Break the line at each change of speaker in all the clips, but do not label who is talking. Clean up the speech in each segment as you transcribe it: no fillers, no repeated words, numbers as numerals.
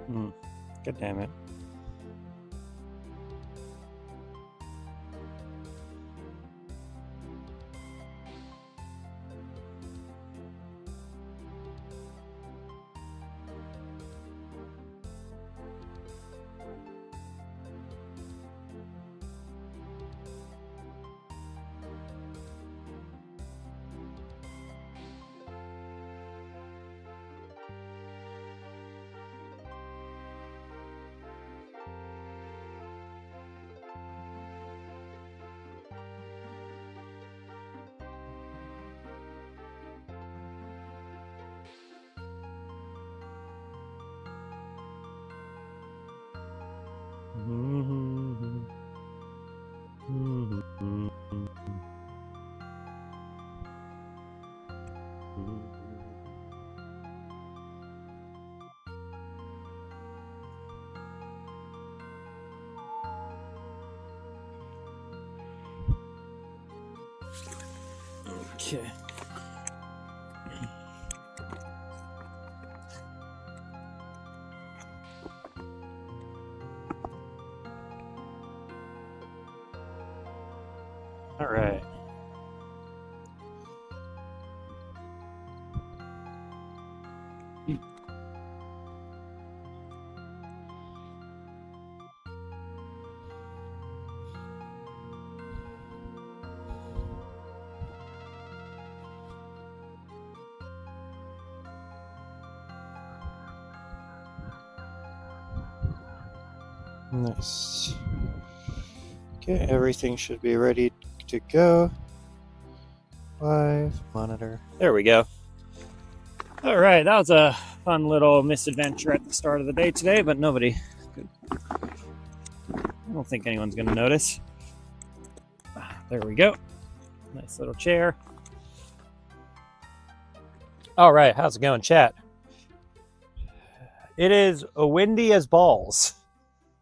God damn it. Okay. All right. Nice. Okay, everything should be ready to go. Live monitor. There we go. All right, that was a fun little misadventure at the start of the day today, but nobody could. I don't think anyone's going to notice. There we go. Nice little chair. All right, how's it going, chat? It is windy as balls.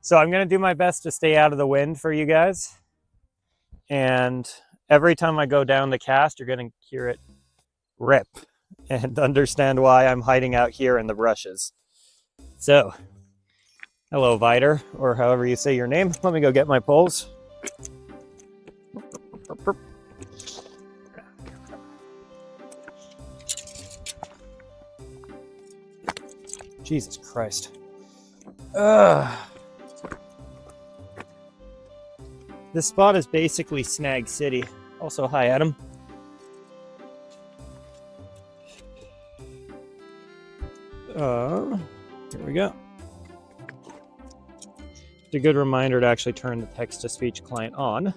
So I'm going to do my best to stay out of the wind for you guys. And every time I go down the cast, you're going to hear it rip and understand why I'm hiding out here in the brushes. So, hello, Vider, or however you say your name. Let me go get my poles. Jesus Christ. This spot is basically Snag City. Also, hi, Adam. There we go. It's a good reminder to actually turn the text-to-speech client on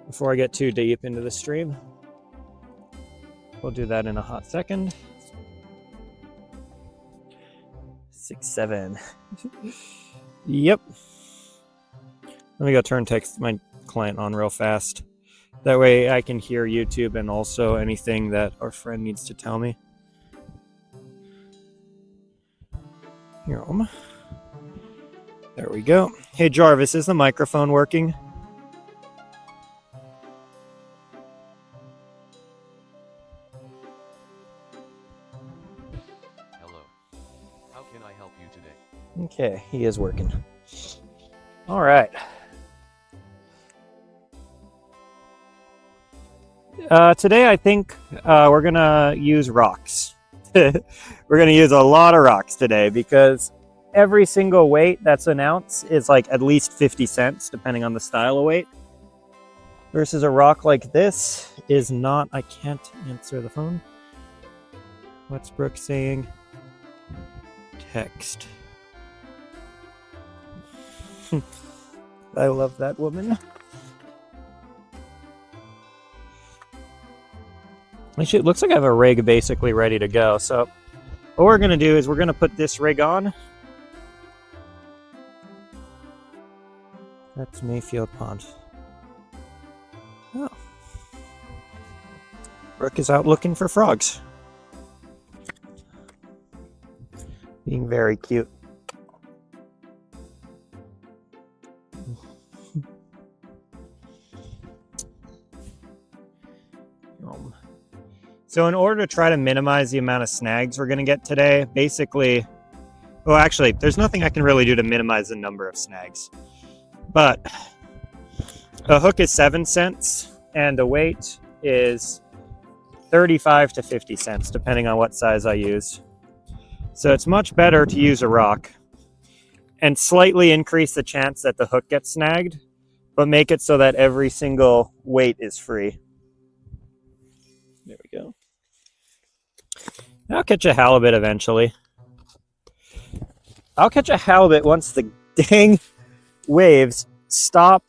before I get too deep into the stream. We'll do that in a hot second. 6, 7. Yep. Let me go turn my client on real fast. That way I can hear YouTube and also anything that our friend needs to tell me. Here, there we go. Hey Jarvis, is the microphone working?
Hello. How can I help you today?
Okay, he is working. All right. Today I think we're gonna use rocks. We're gonna use a lot of rocks today because every single weight that's an ounce is like at least 50 cents, depending on the style of weight. Versus a rock like this is not. I can't answer the phone. What's Brooke saying? Text. I love that woman. Actually, it looks like I have a rig basically ready to go. So what we're going to do is we're going to put this rig on. That's Mayfield Pond. Oh. Brooke is out looking for frogs. Being very cute. So in order to try to minimize the amount of snags we're going to get today, basically well, actually, there's nothing I can really do to minimize the number of snags. But a hook is 7 cents and a weight is 35 to 50 cents, depending on what size I use. So it's much better to use a rock and slightly increase the chance that the hook gets snagged, but make it so that every single weight is free. There we go. I'll catch a halibut eventually. I'll catch a halibut once the dang waves stop.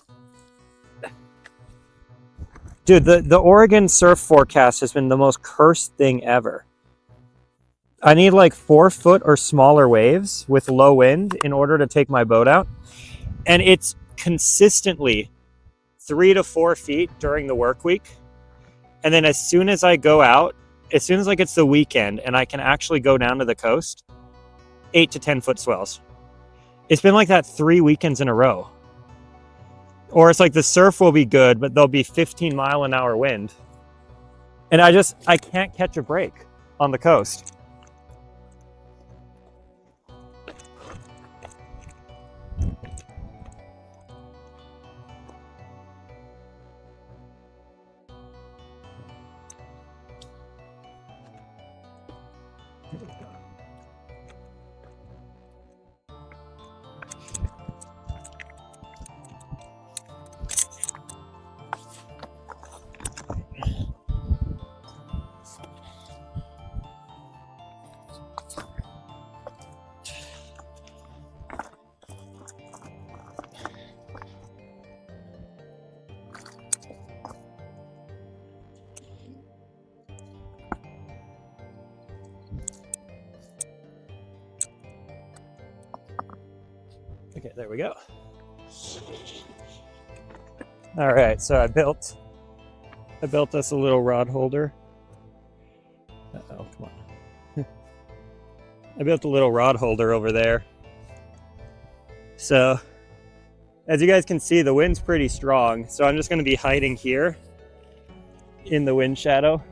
Dude, the Oregon surf forecast has been the most cursed thing ever. I need like 4 foot or smaller waves with low wind in order to take my boat out. And it's consistently 3 to 4 feet during the work week. And then as soon as I go out, as soon as like it's the weekend and I can actually go down to the coast, 8 to 10 foot swells. It's been like that 3 weekends in a row. Or it's like the surf will be good, but there'll be 15-mile-an-hour wind. And I can't catch a break on the coast. Okay, there we go. All right, so I built us a little rod holder. Uh-oh, come on. I built a little rod holder over there. So, as you guys can see, the wind's pretty strong. So I'm just gonna be hiding here in the wind shadow.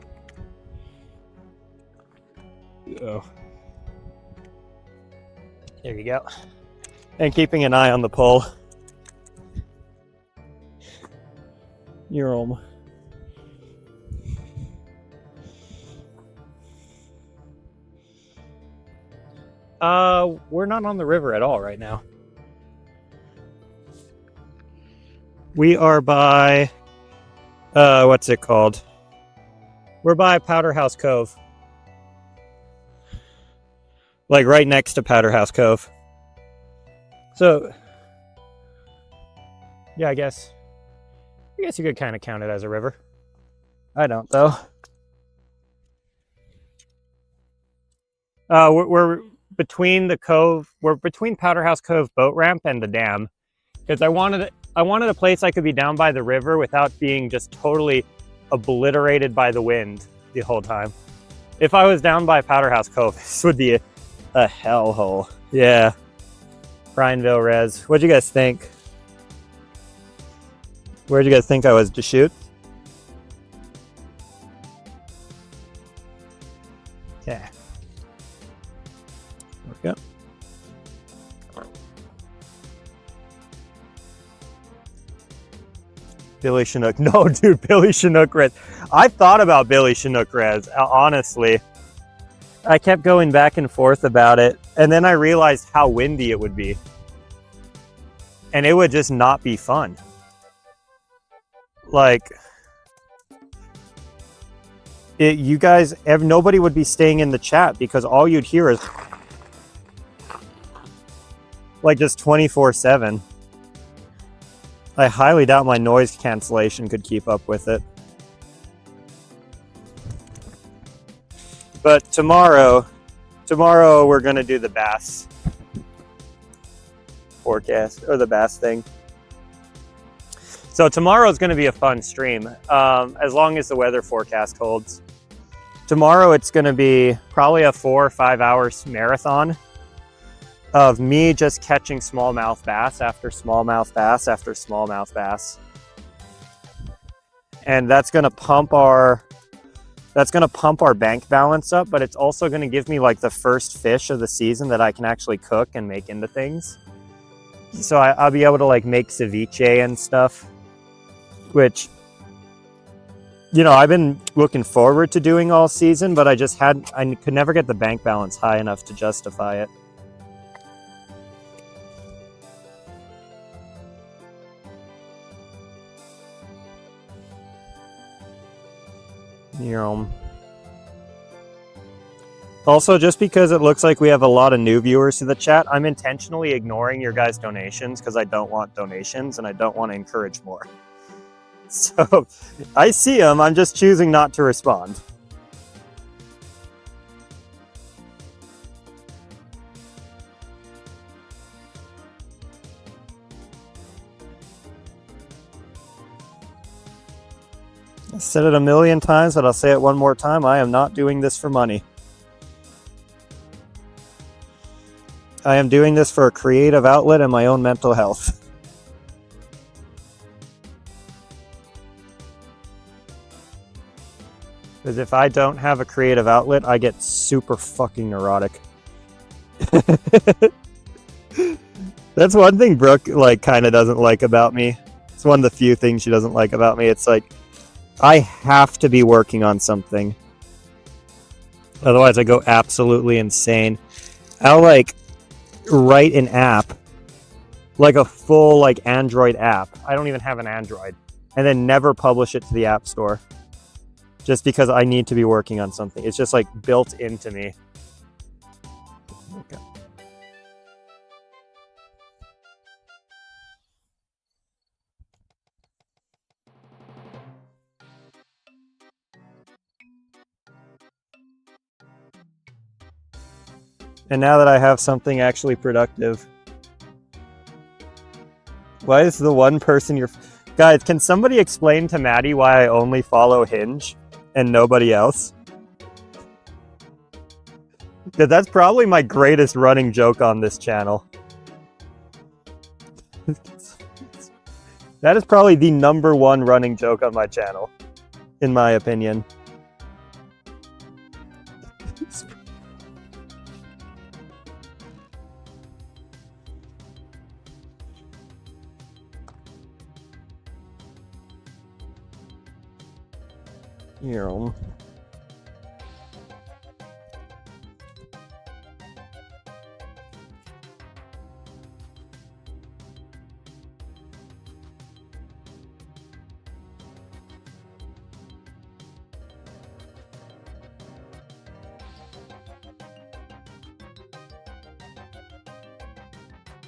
Oh. There you go. And keeping an eye on the pole. You're home. We're not on the river at all right now. We are by, what's it called? We're by Powder House Cove. Like right next to Powder House Cove. So, yeah, I guess you could kind of count it as a river. I don't, though. We're between the cove. We're between Powder House Cove boat ramp and the dam, because I wanted a place I could be down by the river without being just totally obliterated by the wind the whole time. If I was down by Powder House Cove, this would be a hellhole. Yeah. Prineville Res. What'd you guys think? Where'd you guys think I was to shoot? Yeah. There we go. Billy Chinook. No, dude, Billy Chinook Res. I thought about Billy Chinook Res, honestly. I kept going back and forth about it, and then I realized how windy it would be. And it would just not be fun. Like, you guys, nobody would be staying in the chat because all you'd hear is like just 24/7. I highly doubt my noise cancellation could keep up with it. But tomorrow we're gonna do the bass forecast, or the bass thing. So tomorrow is going to be a fun stream, as long as the weather forecast holds. Tomorrow it's going to be probably a 4 or 5 hours marathon of me just catching smallmouth bass after smallmouth bass after smallmouth bass. And that's going to pump our That's going to pump our bank balance up, but it's also going to give me like the first fish of the season that I can actually cook and make into things. So I'll be able to like make ceviche and stuff, which, you know, I've been looking forward to doing all season, but I could never get the bank balance high enough to justify it. Also, just because it looks like we have a lot of new viewers to the chat, I'm intentionally ignoring your guys' donations because I don't want donations and I don't want to encourage more. So I see them, I'm just choosing not to respond. I said it a million times, but I'll say it one more time. I am not doing this for money. I am doing this for a creative outlet and my own mental health. Because if I don't have a creative outlet, I get super fucking neurotic. That's one thing Brooke like kind of doesn't like about me. It's one of the few things she doesn't like about me. It's like, I have to be working on something. Otherwise I go absolutely insane. I'll like write an app, like a full like Android app. I don't even have an Android. And then never publish it to the App Store. Just because I need to be working on something. It's just like built into me. Okay. And now that I have something actually productive. Why is the one person you're... Guys, can somebody explain to Maddie why I only follow Hinge and nobody else? Because that's probably my greatest running joke on this channel. That is probably the #1 running joke on my channel, in my opinion. Here.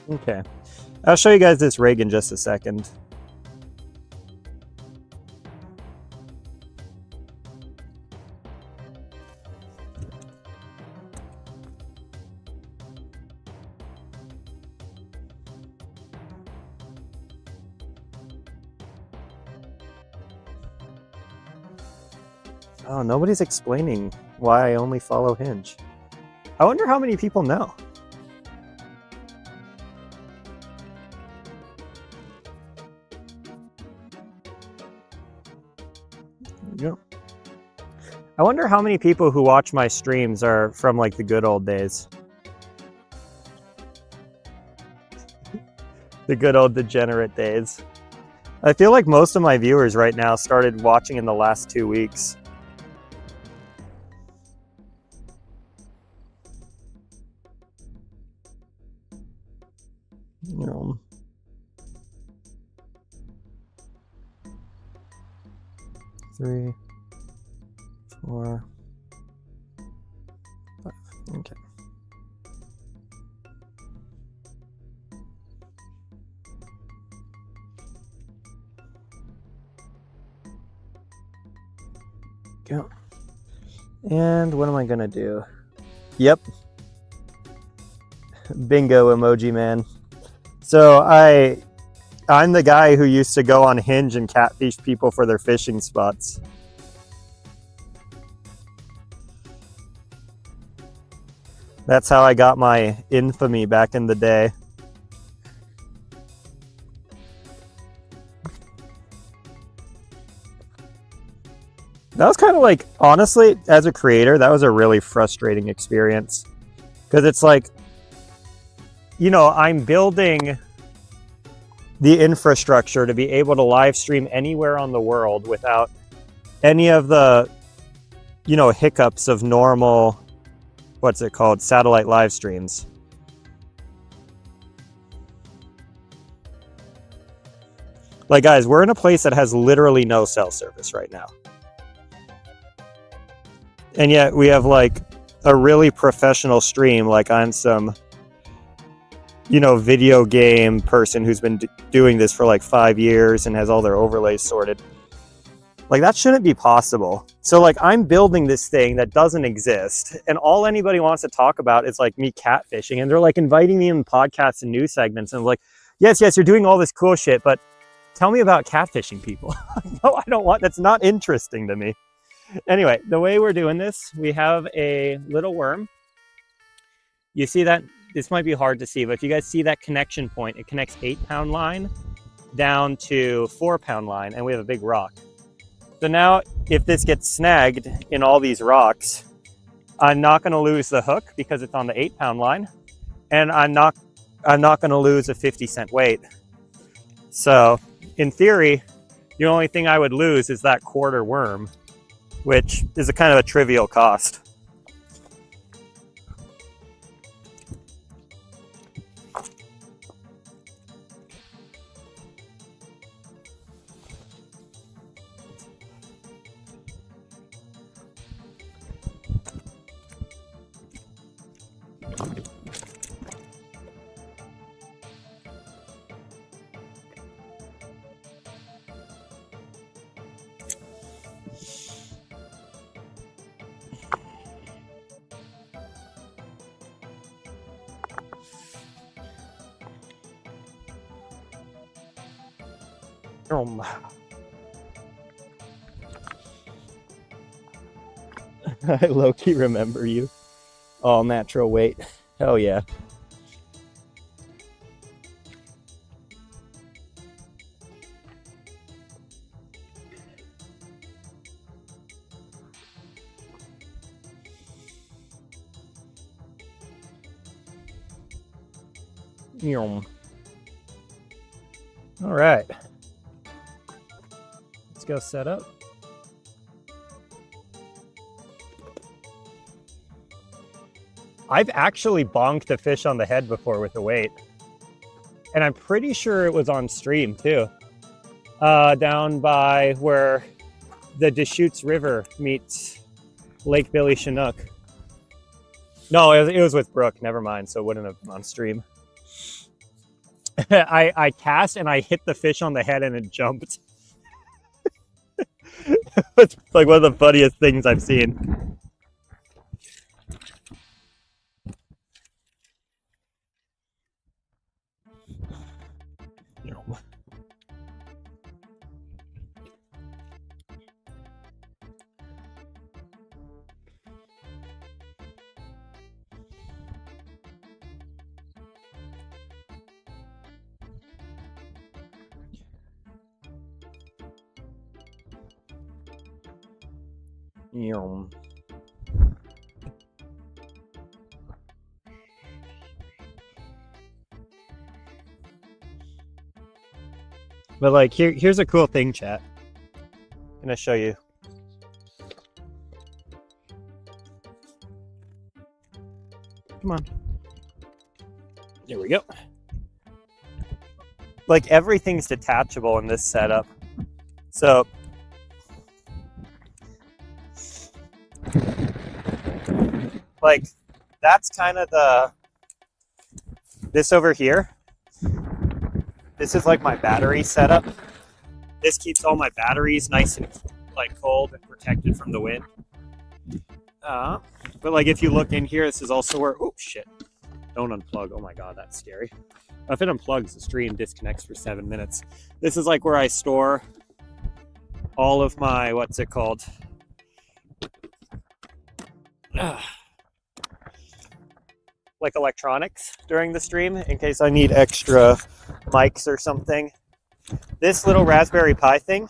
Okay. I'll show you guys this rig in just a second. Oh, nobody's explaining why I only follow Hinge. I wonder how many people know. Yep. I wonder how many people who watch my streams are from like the good old days. The good old degenerate days. I feel like most of my viewers right now started watching in the last 2 weeks. No. Three, 4, 5. Okay. Go. And what am I gonna do? Yep. Bingo emoji man. So I'm the guy who used to go on Hinge and catfish people for their fishing spots. That's how I got my infamy back in the day. That was kind of like, honestly, as a creator, that was a really frustrating experience. Because it's like, I'm building the infrastructure to be able to live stream anywhere on the world without any of the, hiccups of normal, what's it called, satellite live streams. Like, guys, we're in a place that has literally no cell service right now. And yet we have like a really professional stream, like I'm some, video game person who's been doing this for like 5 years and has all their overlays sorted. Like, that shouldn't be possible. So like, I'm building this thing that doesn't exist, and all anybody wants to talk about is like me catfishing, and they're like inviting me in podcasts and news segments, and I'm like, yes, you're doing all this cool shit, but tell me about catfishing people. No, I don't want, that's not interesting to me. Anyway, the way we're doing this, we have a little worm. You see that? This might be hard to see, but if you guys see that connection point, it connects 8-pound line down to 4-pound line, and we have a big rock. So now, if this gets snagged in all these rocks, I'm not going to lose the hook because it's on the 8-pound line, and I'm not going to lose a 50-cent weight. So, in theory, the only thing I would lose is that quarter worm, which is a kind of a trivial cost. I low-key remember you. All natural weight. Hell yeah. All right. Let's go set up. I've actually bonked a fish on the head before with a weight. And I'm pretty sure it was on stream too. Down by where the Deschutes River meets Lake Billy Chinook. No, it was with Brooke, never mind, so it wouldn't have been on stream. I cast and I hit the fish on the head and it jumped. It's like one of the funniest things I've seen. But like here's a cool thing, chat. I'm gonna show you. Come on. There we go. Like everything's detachable in this setup. So like that's kind of this over here. This is like my battery setup. This keeps all my batteries nice and like cold and protected from the wind. But like if you look in here, this is also where, oh shit, don't unplug. Oh my God, that's scary. If it unplugs, the stream disconnects for 7 minutes. This is like where I store all of my, what's it called? Like electronics during the stream in case I need extra mics or something. This little Raspberry Pi thing,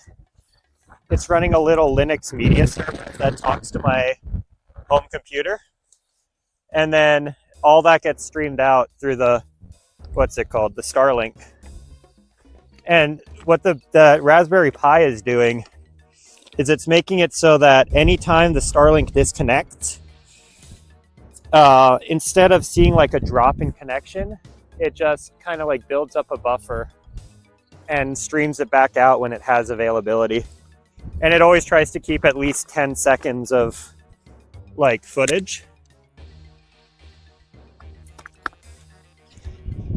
it's running a little Linux media server that talks to my home computer. And then all that gets streamed out through the, what's it called? The Starlink. And what the Raspberry Pi is doing is it's making it so that anytime the Starlink disconnects, instead of seeing like a drop in connection, it just kind of like builds up a buffer and streams it back out when it has availability. And it always tries to keep at least 10 seconds of like footage.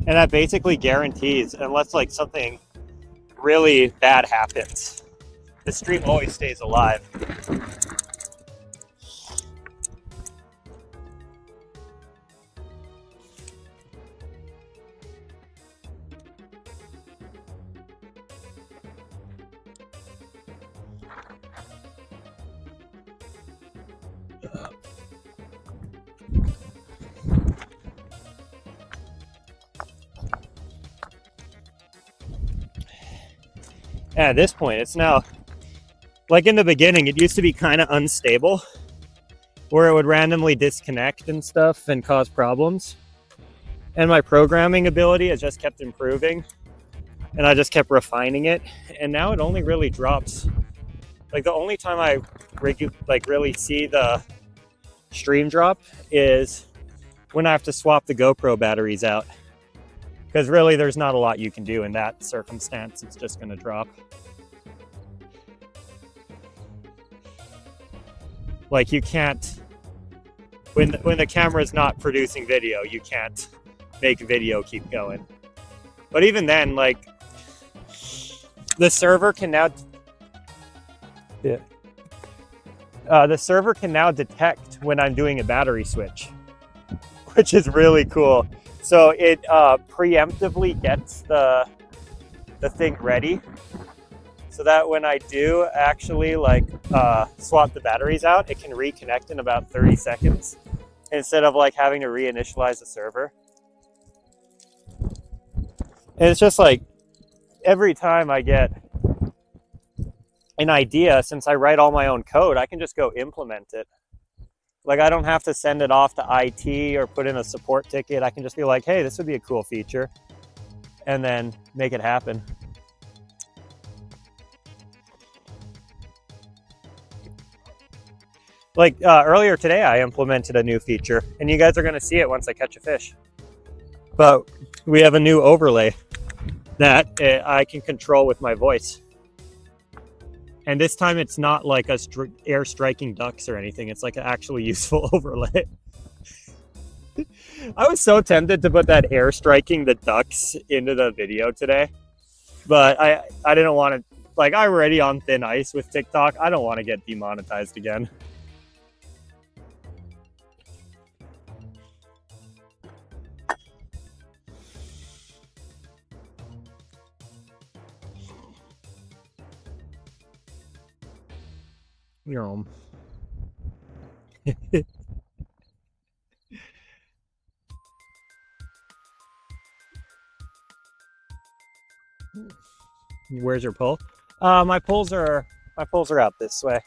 And that basically guarantees, unless like something really bad happens, the stream always stays alive. At this point, it's now, like in the beginning, it used to be kind of unstable, where it would randomly disconnect and stuff and cause problems. And my programming ability has just kept improving, and I just kept refining it. And now it only really drops. Like the only time I really see the stream drop is when I have to swap the GoPro batteries out. Because really, there's not a lot you can do in that circumstance. It's just going to drop. Like you can't, when the camera is not producing video, you can't make video keep going. But even then, like the server can now, detect when I'm doing a battery switch, which is really cool. So it preemptively gets the thing ready, so that when I do actually like swap the batteries out, it can reconnect in about 30 seconds instead of like having to reinitialize the server. And it's just like every time I get an idea, since I write all my own code, I can just go implement it. Like I don't have to send it off to IT or put in a support ticket. I can just be like, hey, this would be a cool feature, and then make it happen. Like earlier today, I implemented a new feature, and you guys are going to see it once I catch a fish. But we have a new overlay that I can control with my voice. And this time it's not like us air striking ducks or anything. It's like an actually useful overlay. I was so tempted to put that air striking the ducks into the video today, but I didn't want to, like I'm already on thin ice with TikTok. I don't want to get demonetized again. You're Where's your pole? My poles are out this way.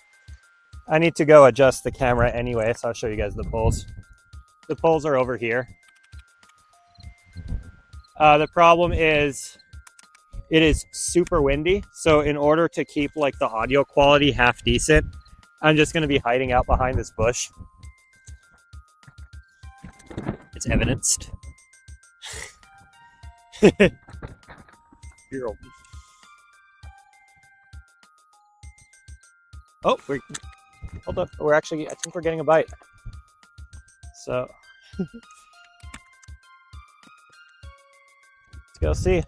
I need to go adjust the camera anyway, so I'll show you guys the poles. The poles are over here. The problem is it is super windy, so in order to keep like the audio quality half decent, I'm just going to be hiding out behind this bush. It's evidenced. Oh, hold up. I think we're getting a bite. So let's go see.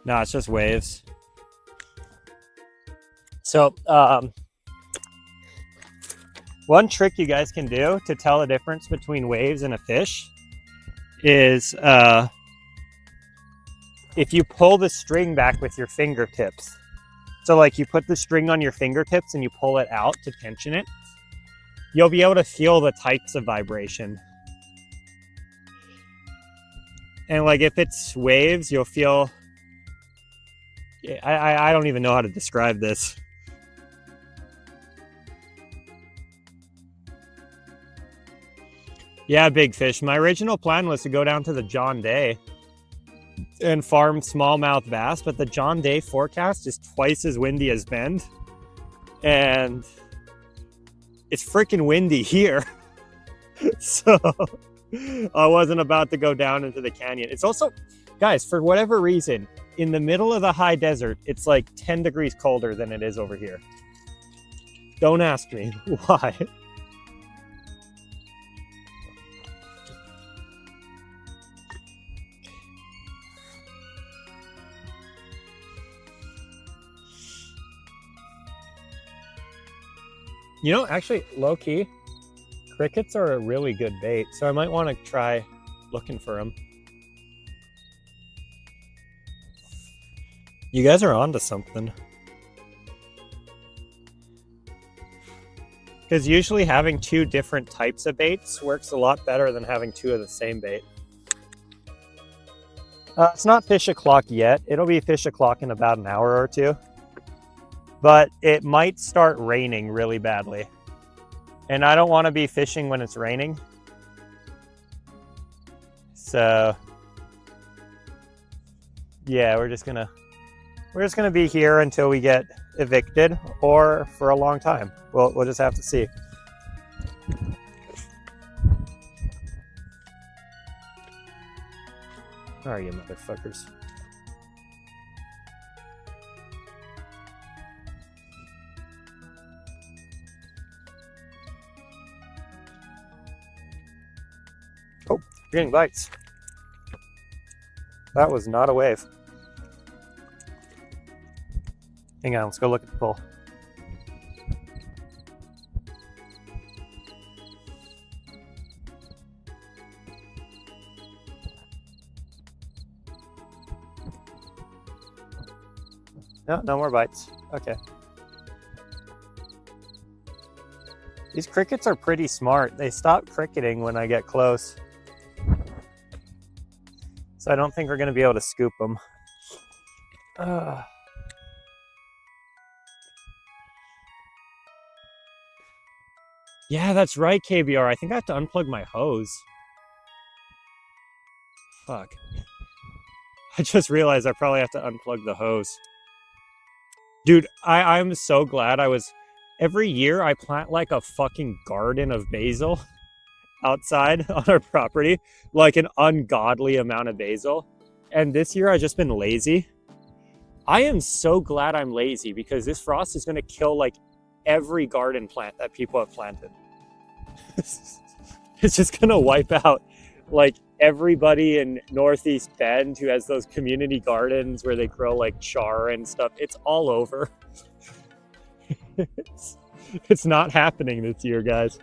No, it's just waves. So one trick you guys can do to tell the difference between waves and a fish is if you pull the string back with your fingertips. So like you put the string on your fingertips and you pull it out to tension it, you'll be able to feel the types of vibration. And like if it's waves, you'll feel, I don't even know how to describe this. Yeah, big fish. My original plan was to go down to the John Day and farm smallmouth bass, but the John Day forecast is twice as windy as Bend. And it's freaking windy here. So I wasn't about to go down into the canyon. It's also, guys, for whatever reason, in the middle of the high desert, it's like 10 degrees colder than it is over here. Don't ask me why. You know, actually, low-key, crickets are a really good bait, so I might want to try looking for them. You guys are onto something. Because usually having two different types of baits works a lot better than having two of the same bait. It's not fish o'clock yet. It'll be fish o'clock in about an hour or two. But it might start raining really badly. And I don't want to be fishing when it's raining. So yeah, we're just gonna be here until we get evicted, or for a long time. We'll just have to see. Where are you, motherfuckers? Oh, you're getting bites. That was not a wave. Hang on, let's go look at the pool. No, no more bites. Okay. These crickets are pretty smart. They stop cricketing when I get close. So I don't think we're going to be able to scoop them. Yeah, that's right, KBR. I think I have to unplug my hose. Fuck. I just realized I probably have to unplug the hose. Dude, I'm so glad every year I plant like a fucking garden of basil outside on our property, like an ungodly amount of basil. And this year I've just been lazy. I am so glad I'm lazy because this frost is going to kill like every garden plant that people have planted. It's just going to wipe out like everybody in Northeast Bend who has those community gardens where they grow like char and stuff. It's all over. It's not happening this year, guys.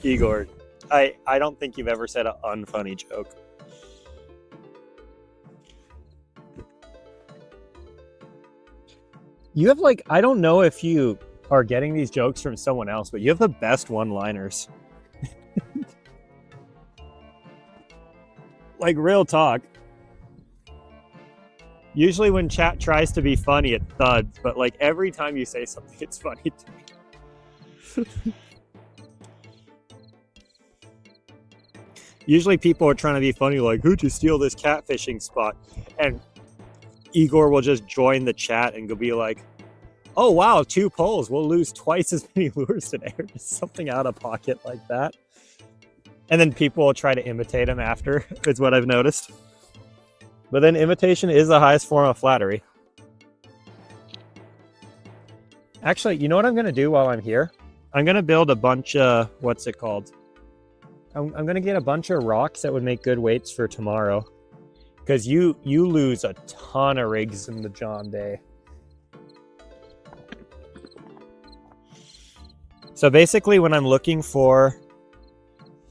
Igor, I don't think you've ever said an unfunny joke. You have like, I don't know if you are getting these jokes from someone else, but you have the best one-liners. Like, real talk. Usually when chat tries to be funny, it thuds, but like every time you say something, it's funny to me. Usually people are trying to be funny, like, who'd you steal this catfishing spot? And Igor will just join the chat and go be like, oh wow, 2 poles, we'll lose twice as many lures today, or just something out of pocket like that. And then people will try to imitate him after, is what I've noticed. But then imitation is the highest form of flattery. Actually, you know what I'm going to do while I'm here? I'm going to build a bunch of, what's it called? I'm going to get a bunch of rocks that would make good weights for tomorrow. because you lose a ton of rigs in the John Day. So basically when I'm looking for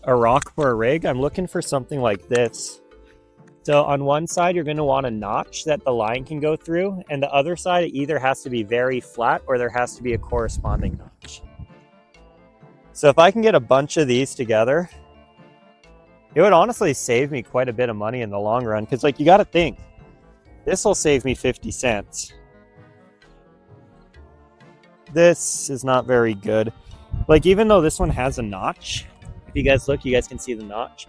a rock for a rig, I'm looking for something like this. So on one side, you're going to want a notch that the line can go through, and the other side, it either has to be very flat or there has to be a corresponding notch. So if I can get a bunch of these together, it would honestly save me quite a bit of money in the long run, because like you got to think, this will save me 50 cents. This is not very good. Like even though this one has a notch, if you guys look, you guys can see the notch.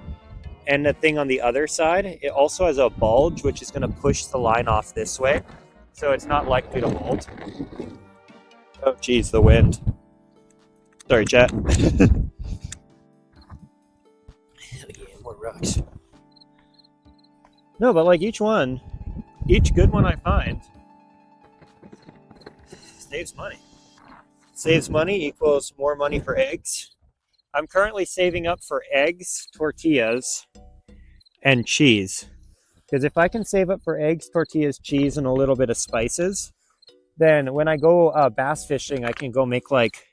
And the thing on the other side, it also has a bulge, which is going to push the line off this way. So it's not likely to hold. Oh, geez, the wind. Sorry, chat. Hell yeah, more rocks. No, but like each good one I find saves money. Saves money equals more money for eggs. I'm currently saving up for eggs, tortillas, and cheese. Because if I can save up for eggs, tortillas, cheese, and a little bit of spices, then when I go bass fishing, I can go make like,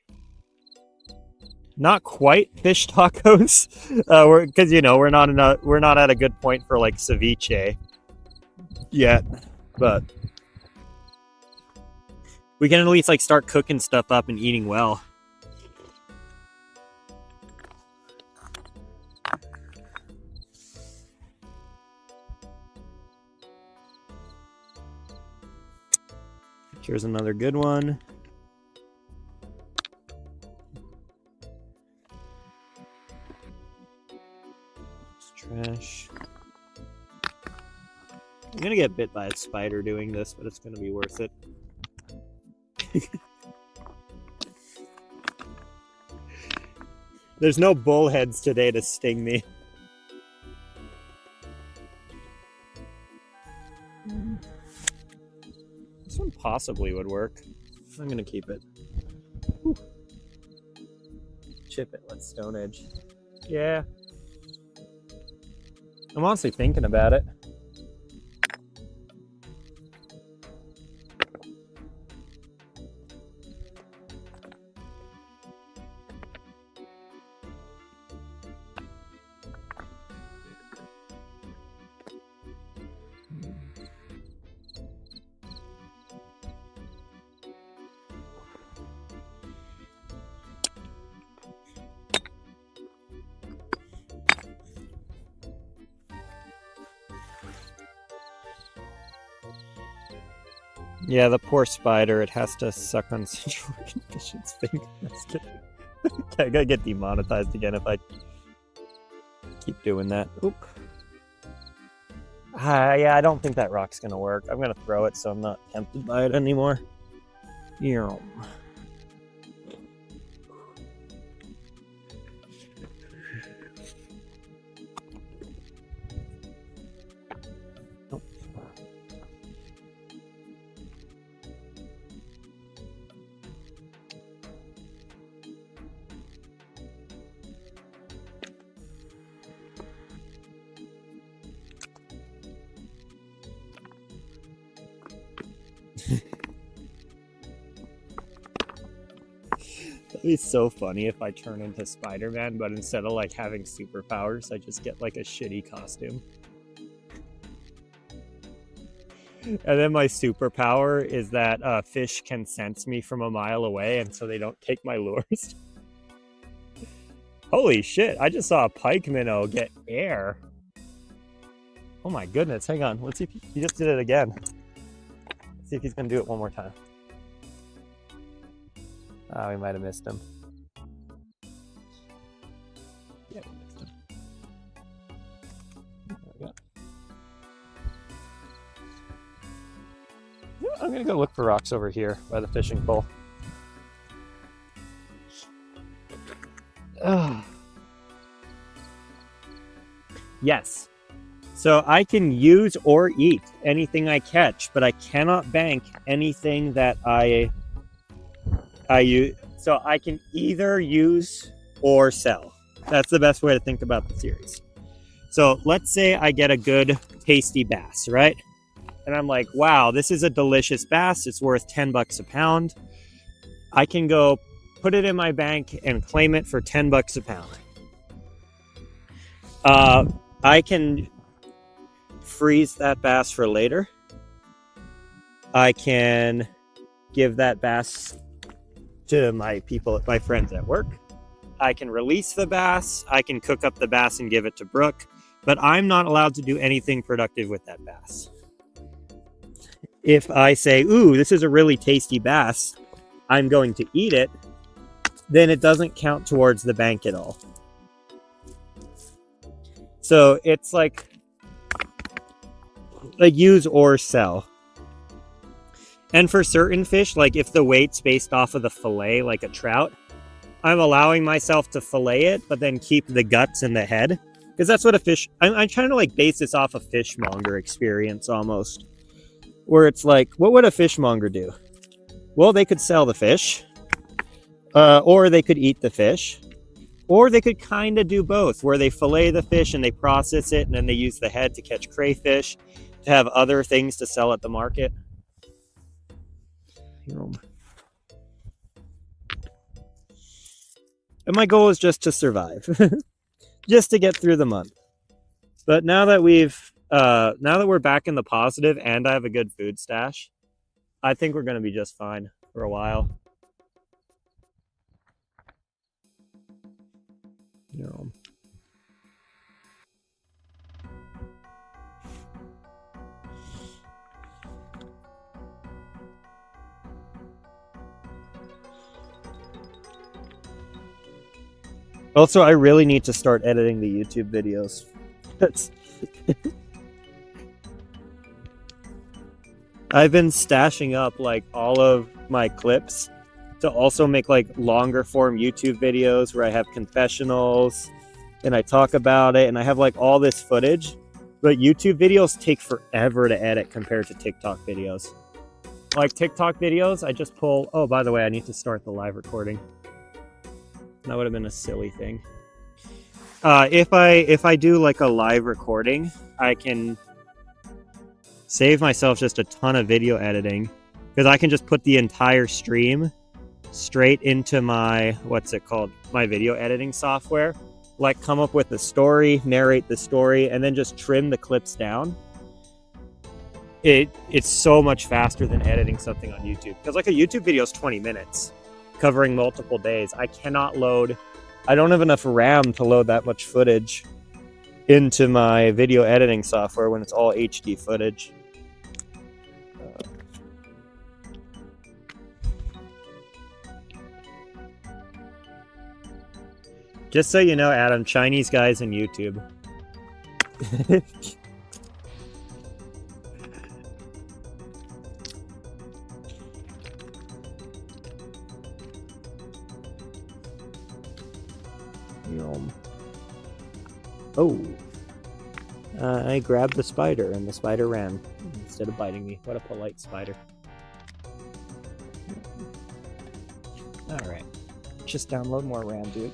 not quite fish tacos, because you know we're not at a good point for like ceviche yet, but we can at least like start cooking stuff up and eating well. Here's another good one. It's trash. I'm gonna get bit by a spider doing this, but it's gonna be worth it. There's no bullheads today to sting me. This one possibly would work. I'm gonna keep it. Whew. Chip it, let's Stone Edge. Yeah. I'm honestly thinking about it. Yeah, the poor spider, it has to suck on Central.Oregon.Adventures fingers. I gotta get demonetized again if I keep doing that. Oop. Yeah, I don't think that rock's gonna work. I'm gonna throw it so I'm not tempted by it anymore. Yeah. That'd be so funny if I turn into Spider-Man, but instead of like having superpowers, I just get like a shitty costume. And then my superpower is that fish can sense me from a mile away, and so they don't take my lures. Holy shit, I just saw a pike minnow get air. Oh my goodness, hang on. Let's see if he just did it again. Let's see if he's gonna do it one more time. Oh, we might have missed him. Yeah, we missed him. There we go. You know what? I'm gonna go look for rocks over here by the fishing pole. Yes. So I can use or eat anything I catch, but I cannot bank anything that I use. So I can either use or sell. That's the best way to think about the series. So let's say I get a good tasty bass, right? And I'm like, wow, this is a delicious bass. It's worth 10 bucks a pound. I can go put it in my bank and claim it for 10 bucks a pound. I can freeze that bass for later. I can give that bass to my friends at work. I can release the bass. I can cook up the bass and give it to Brooke, but I'm not allowed to do anything productive with that bass. If I say, ooh, this is a really tasty bass, I'm going to eat it, then it doesn't count towards the bank at all. So it's like use or sell. And for certain fish, like if the weight's based off of the fillet, like a trout, I'm allowing myself to fillet it, but then keep the guts and the head. Because that's what a fish... I'm trying to like base this off a fishmonger experience almost. Where it's like, what would a fishmonger do? Well, they could sell the fish. Or they could eat the fish. Or they could kind of do both, where they fillet the fish and they process it, and then they use the head to catch crayfish, to have other things to sell at the market. And my goal is just to survive, just to get through the month. But now that we're back in the positive and I have a good food stash, I think we're going to be just fine for a while. Also, I really need to start editing the YouTube videos. I've been stashing up like all of my clips to also make like longer form YouTube videos where I have confessionals and I talk about it and I have like all this footage. But YouTube videos take forever to edit compared to TikTok videos. Like TikTok videos, I just pull... Oh, by the way, I need to start the live recording. That would have been a silly thing. If I do like a live recording, I can save myself just a ton of video editing because I can just put the entire stream straight into my, what's it called? My video editing software. Like come up with the story, narrate the story, and then just trim the clips down. It's so much faster than editing something on YouTube. Because like a YouTube video is 20 minutes. Covering multiple days. I don't have enough RAM to load that much footage into my video editing software when it's all HD footage. Just so you know, Adam, Chinese guys in YouTube. Oh, I grabbed the spider and the spider ran instead of biting me. What a polite spider. All right, just download more RAM, dude.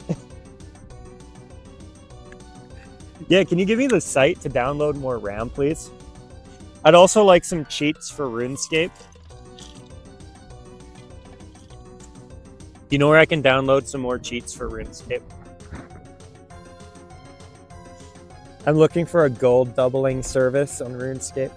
Yeah, can you give me the site to download more RAM, please? I'd also like some cheats for RuneScape. You know where I can download some more cheats for RuneScape? I'm looking for a gold doubling service on RuneScape.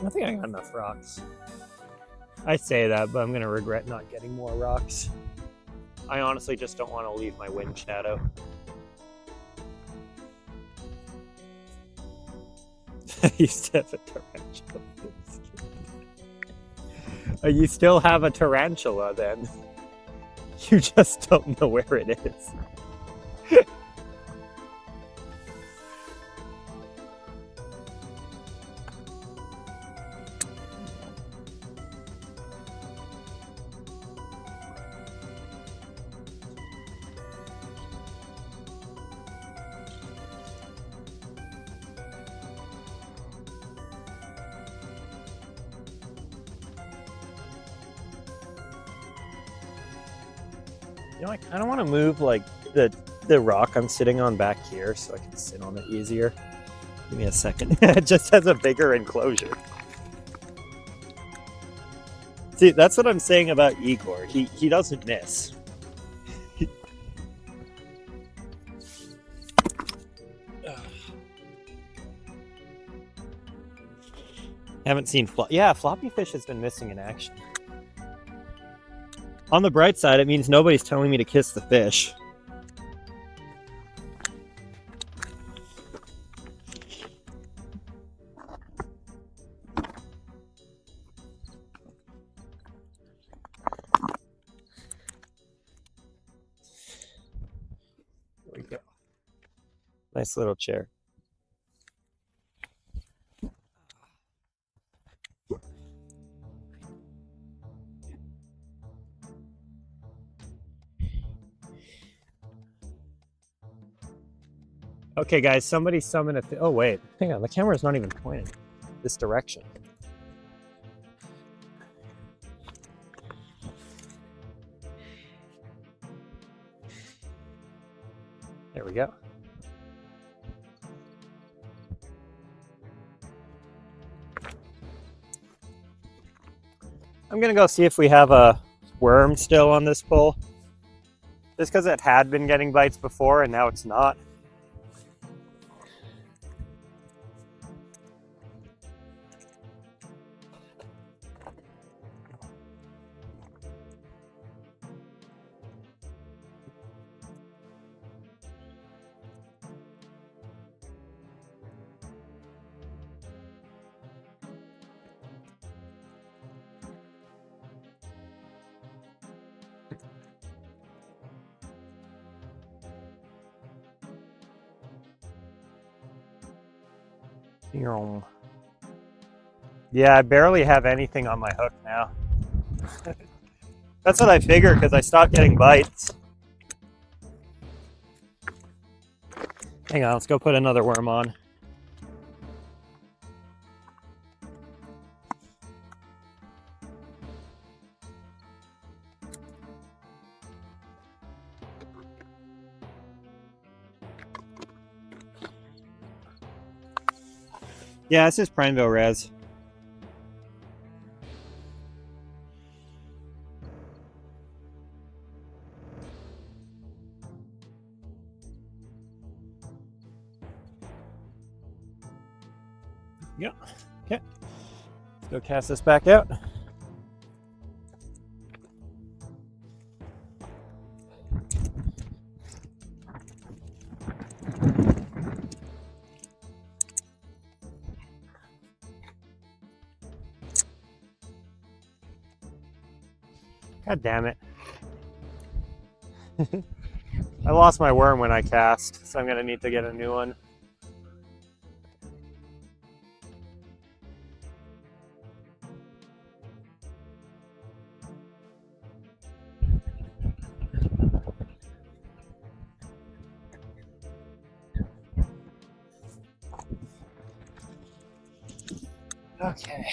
I think I got enough rocks. I say that, but I'm going to regret not getting more rocks. I honestly just don't want to leave my wind shadow. I used to have a tarantula. Oh, you still have a tarantula then? You just don't know where it is. You know, I kind of want to move like the rock I'm sitting on back here so I can sit on it easier. Give me a second. It just has a bigger enclosure. See, that's what I'm saying about Igor. He doesn't miss. Haven't seen floppy fish has been missing in action. On the bright side, it means nobody's telling me to kiss the fish. There we go. Nice little chair. Okay, guys, somebody summon a oh, wait. Hang on, the camera's not even pointing this direction. There we go. I'm gonna go see if we have a worm still on this pole. Just because it had been getting bites before and now it's not. Yeah, I barely have anything on my hook now. That's what I figured because I stopped getting bites. Hang on, let's go put another worm on. Yeah, this is Prineville Res. Yeah. Okay. Let's go cast this back out. God damn it. I lost my worm when I cast, so I'm gonna need to get a new one. Okay.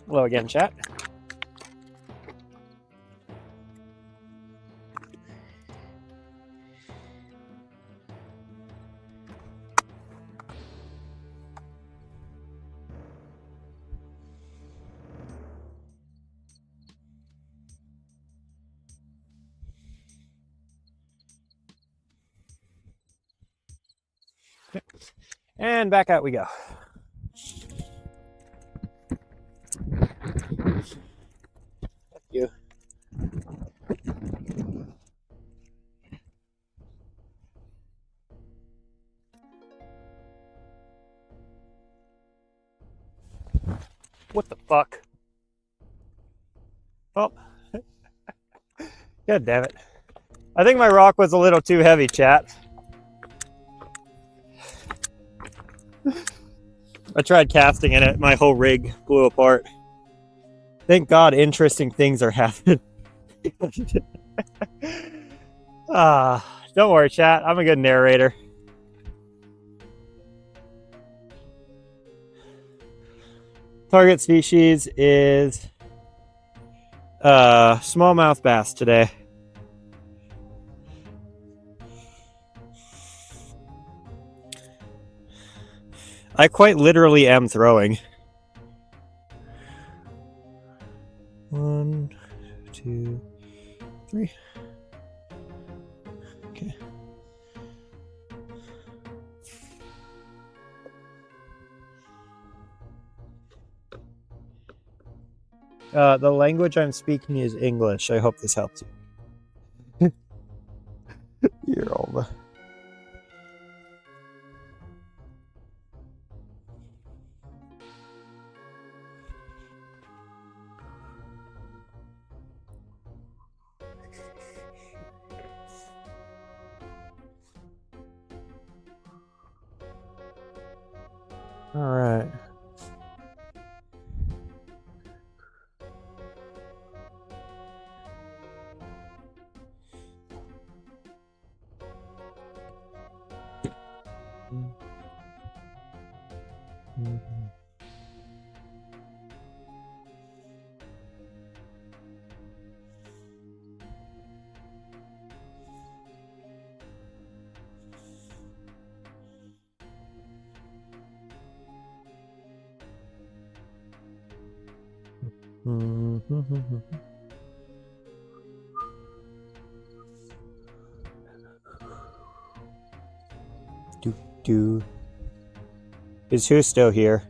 Hello again, chat. Okay. And back out we go. Thank you. What the fuck? Oh. God damn it. I think my rock was a little too heavy, chat. I tried casting in it, my whole rig blew apart. Thank God interesting things are happening. Don't worry, chat. I'm a good narrator. Target species is Smallmouth bass today. I quite literally am throwing. 1, 2, 3. Okay. The language I'm speaking is English. I hope this helps you. You're old. All right. Is who still here?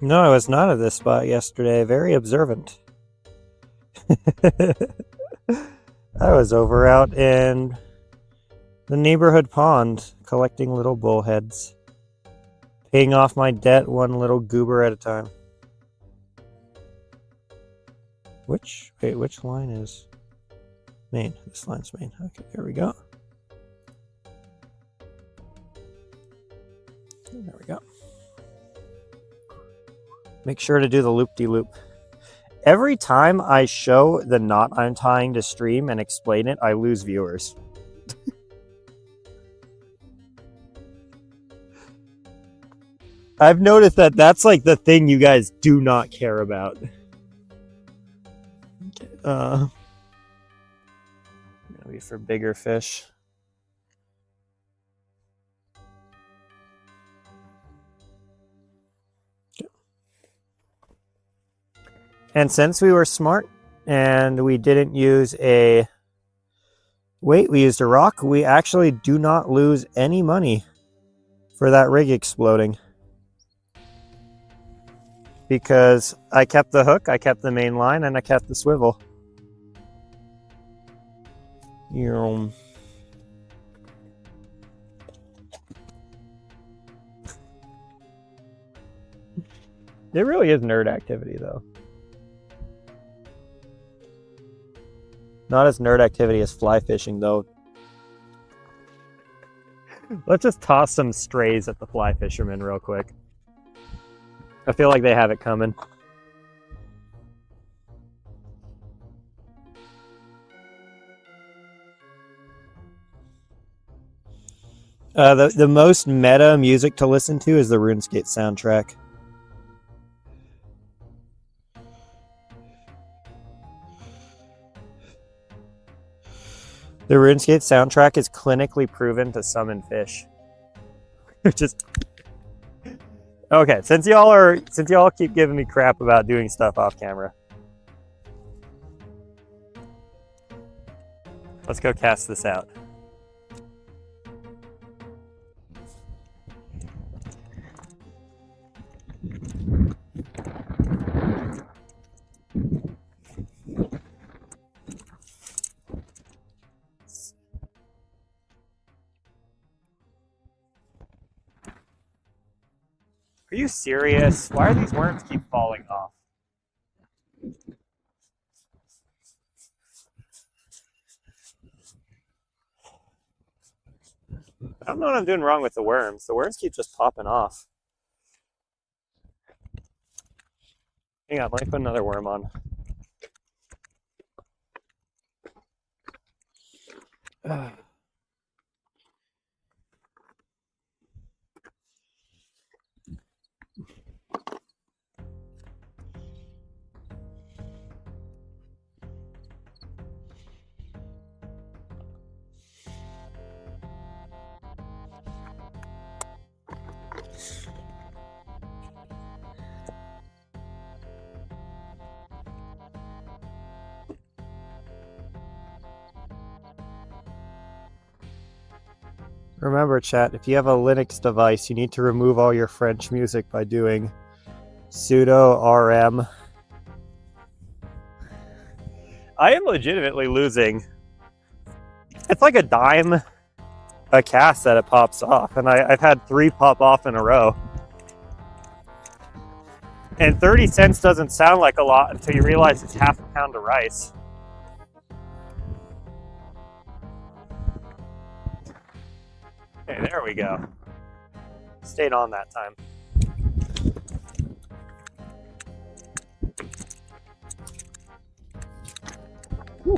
No, I was not at this spot yesterday. Very observant. I was over out in the neighborhood pond collecting little bullheads. Paying off my debt one little goober at a time. Which line is main? This line's main. Okay, there we go. There we go. Make sure to do the loop-de-loop. Every time I show the knot I'm tying to stream and explain it, I lose viewers. I've noticed that that's like the thing you guys do not care about. Maybe for bigger fish. And since we were smart and we didn't use a weight, we used a rock, we actually do not lose any money for that rig exploding. Because I kept the hook, I kept the main line, and I kept the swivel. It really is nerd activity, though. Not as nerd activity as fly fishing, though. Let's just toss some strays at the fly fishermen real quick. I feel like they have it coming. The most meta music to listen to is the RuneScape soundtrack. The RuneScape soundtrack is clinically proven to summon fish. Just okay. Since y'all keep giving me crap about doing stuff off camera, let's go cast this out. Are you serious? Why are these worms keep falling off? I don't know what I'm doing wrong with the worms. The worms keep just popping off. Hang on, let me put another worm on. Remember, chat, if you have a Linux device, you need to remove all your French music by doing sudo rm. I am legitimately losing. It's like a dime a cast that it pops off, and I've had 3 pop off in a row. And 30 cents doesn't sound like a lot until you realize it's half a pound of rice. Okay, there we go. Stayed on that time. Whew.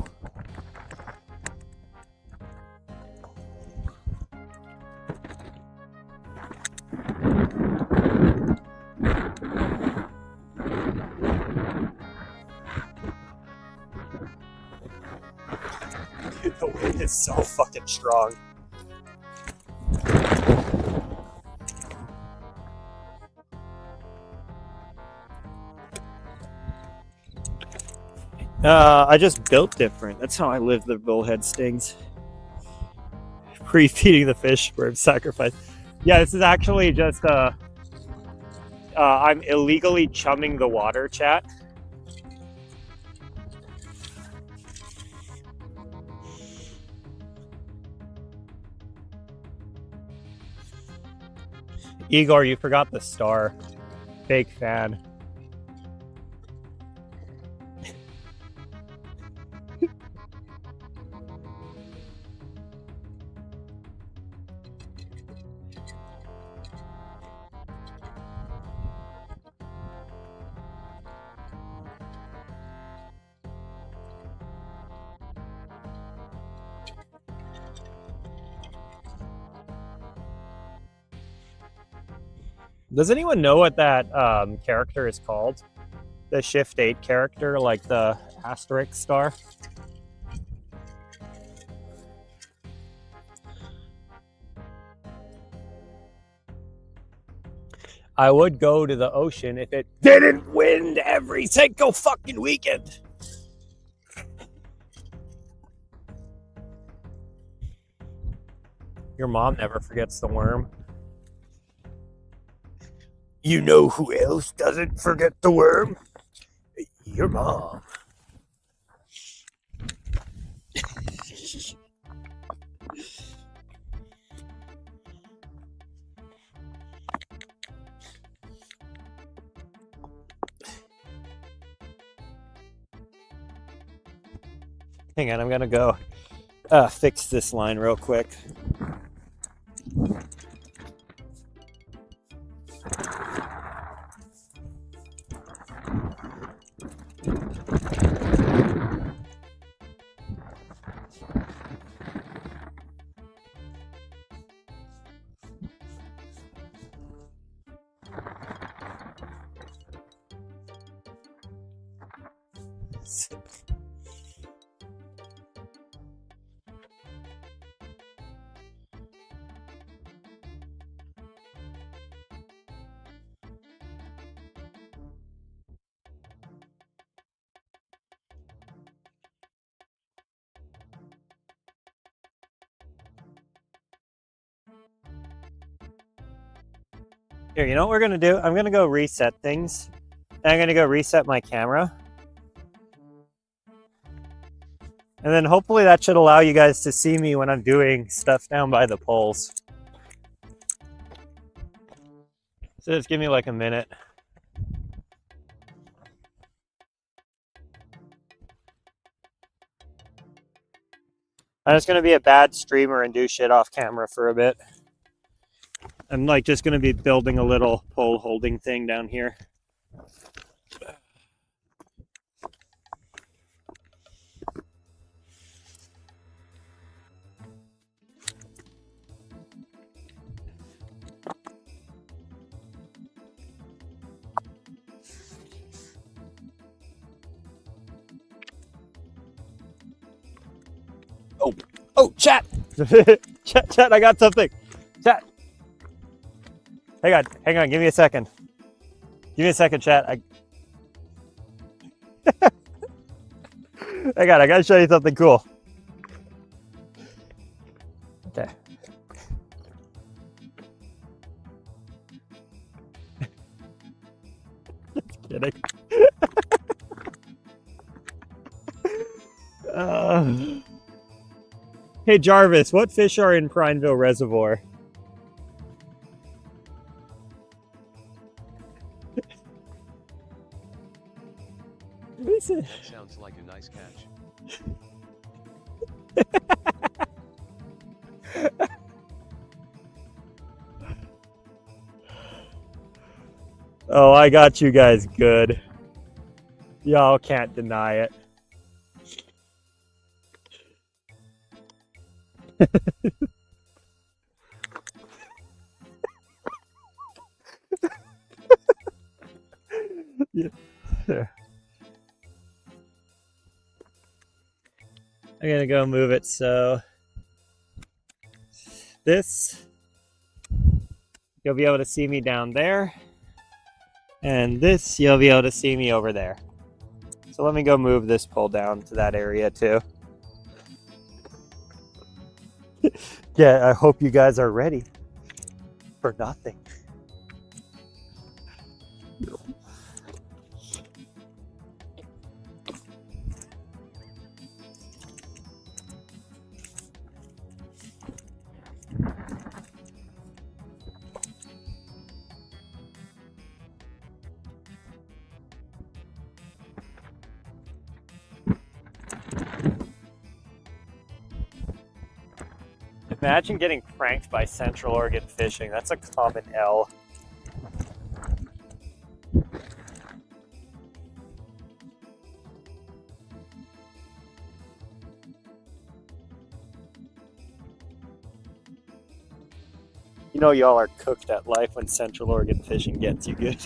The wind is so fucking strong. I just built different. That's how I live the bullhead stings. Pre-feeding the fish for sacrifice. Yeah, this is actually just I'm illegally chumming the water, chat. Igor, you forgot the star. Fake fan. Does anyone know what that character is called? The Shift 8 character, like the asterisk star? I would go to the ocean if it didn't wind every single fucking weekend. Your mom never forgets the worm. You know who else doesn't forget the worm? Your mom. Hang on, I'm gonna go fix this line real quick. Here, you know what we're gonna do? I'm gonna go reset things. And I'm gonna go reset my camera. And then hopefully that should allow you guys to see me when I'm doing stuff down by the poles. So just give me like a minute. I'm just gonna be a bad streamer and do shit off camera for a bit. I'm like just gonna be building a little pole holding thing down here. Oh, chat. Chat, I got something. Chat. Hang on, give me a second. Give me a second, chat. I gotta show you something cool. Okay. Just kidding. Hey Jarvis, what fish are in Prineville Reservoir? What is it?
That sounds like a nice catch.
Oh, I got you guys good. Y'all can't deny it. Yeah. I'm gonna go move it so this, you'll be able to see me down there, and this, you'll be able to see me over there. So let me go move this pole down to that area too. Yeah, I hope you guys are ready for nothing. Imagine getting pranked by Central Oregon fishing. That's a common L. You know y'all are cooked at life when Central Oregon fishing gets you good.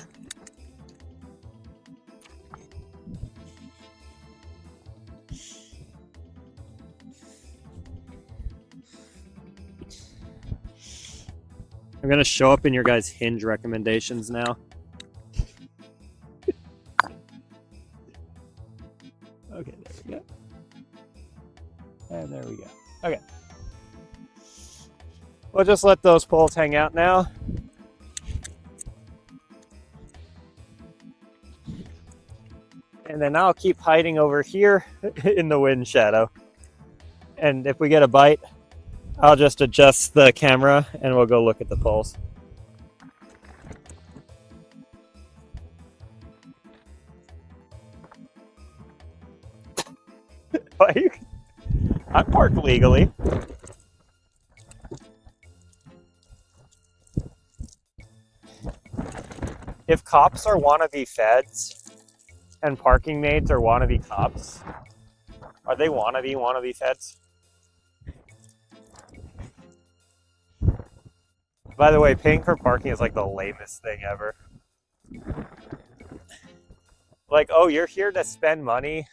I'm gonna show up in your guys' Hinge recommendations now. Okay, there we go. And there we go. Okay. We'll just let those poles hang out now. And then I'll keep hiding over here in the wind shadow. And if we get a bite, I'll just adjust the camera and we'll go look at the poles. I'm parked legally. If cops are wannabe feds and parking maids are wannabe cops, are they wannabe feds? By the way, paying for parking is like the lamest thing ever. Like, oh, you're here to spend money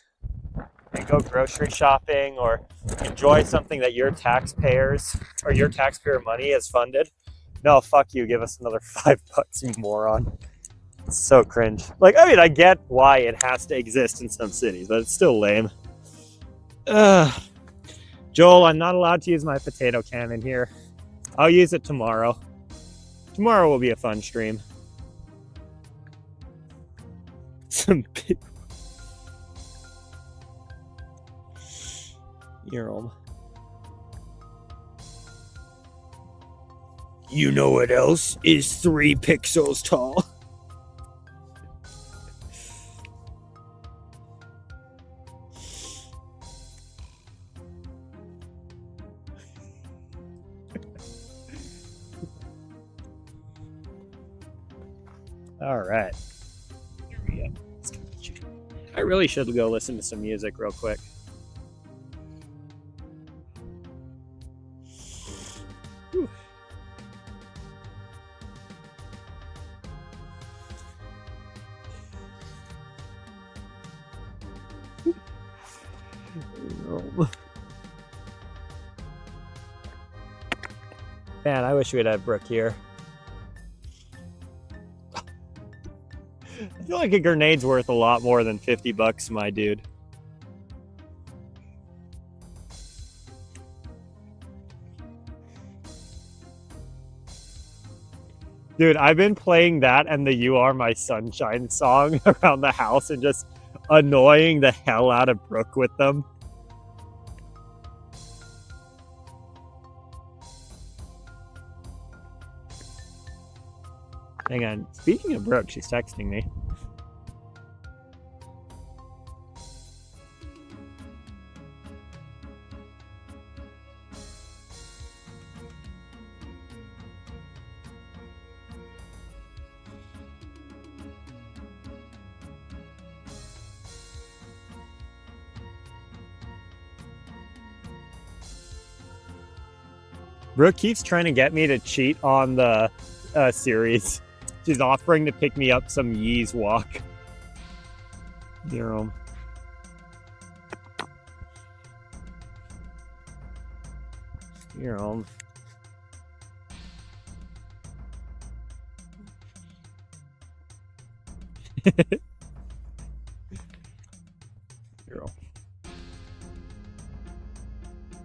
and go grocery shopping or enjoy something that your taxpayers or your taxpayer money has funded. No, fuck you. Give us another $5, you moron. It's so cringe. Like, I mean, I get why it has to exist in some cities, but it's still lame. Joel, I'm not allowed to use my potato cannon here. I'll use it tomorrow. Tomorrow will be a fun stream. Some big... Earl. You know what else is 3 pixels tall? All right. Here we go. I really should go listen to some music real quick. Whew. Man, I wish we'd have Brooke here. I feel like a grenade's worth a lot more than $50, my dude. Dude, I've been playing that and the You Are My Sunshine song around the house and just annoying the hell out of Brooke with them. Hang on. Speaking of Brooke, she's texting me. Brooke keeps trying to get me to cheat on the series. She's offering to pick me up some Yee's Walk. You're home.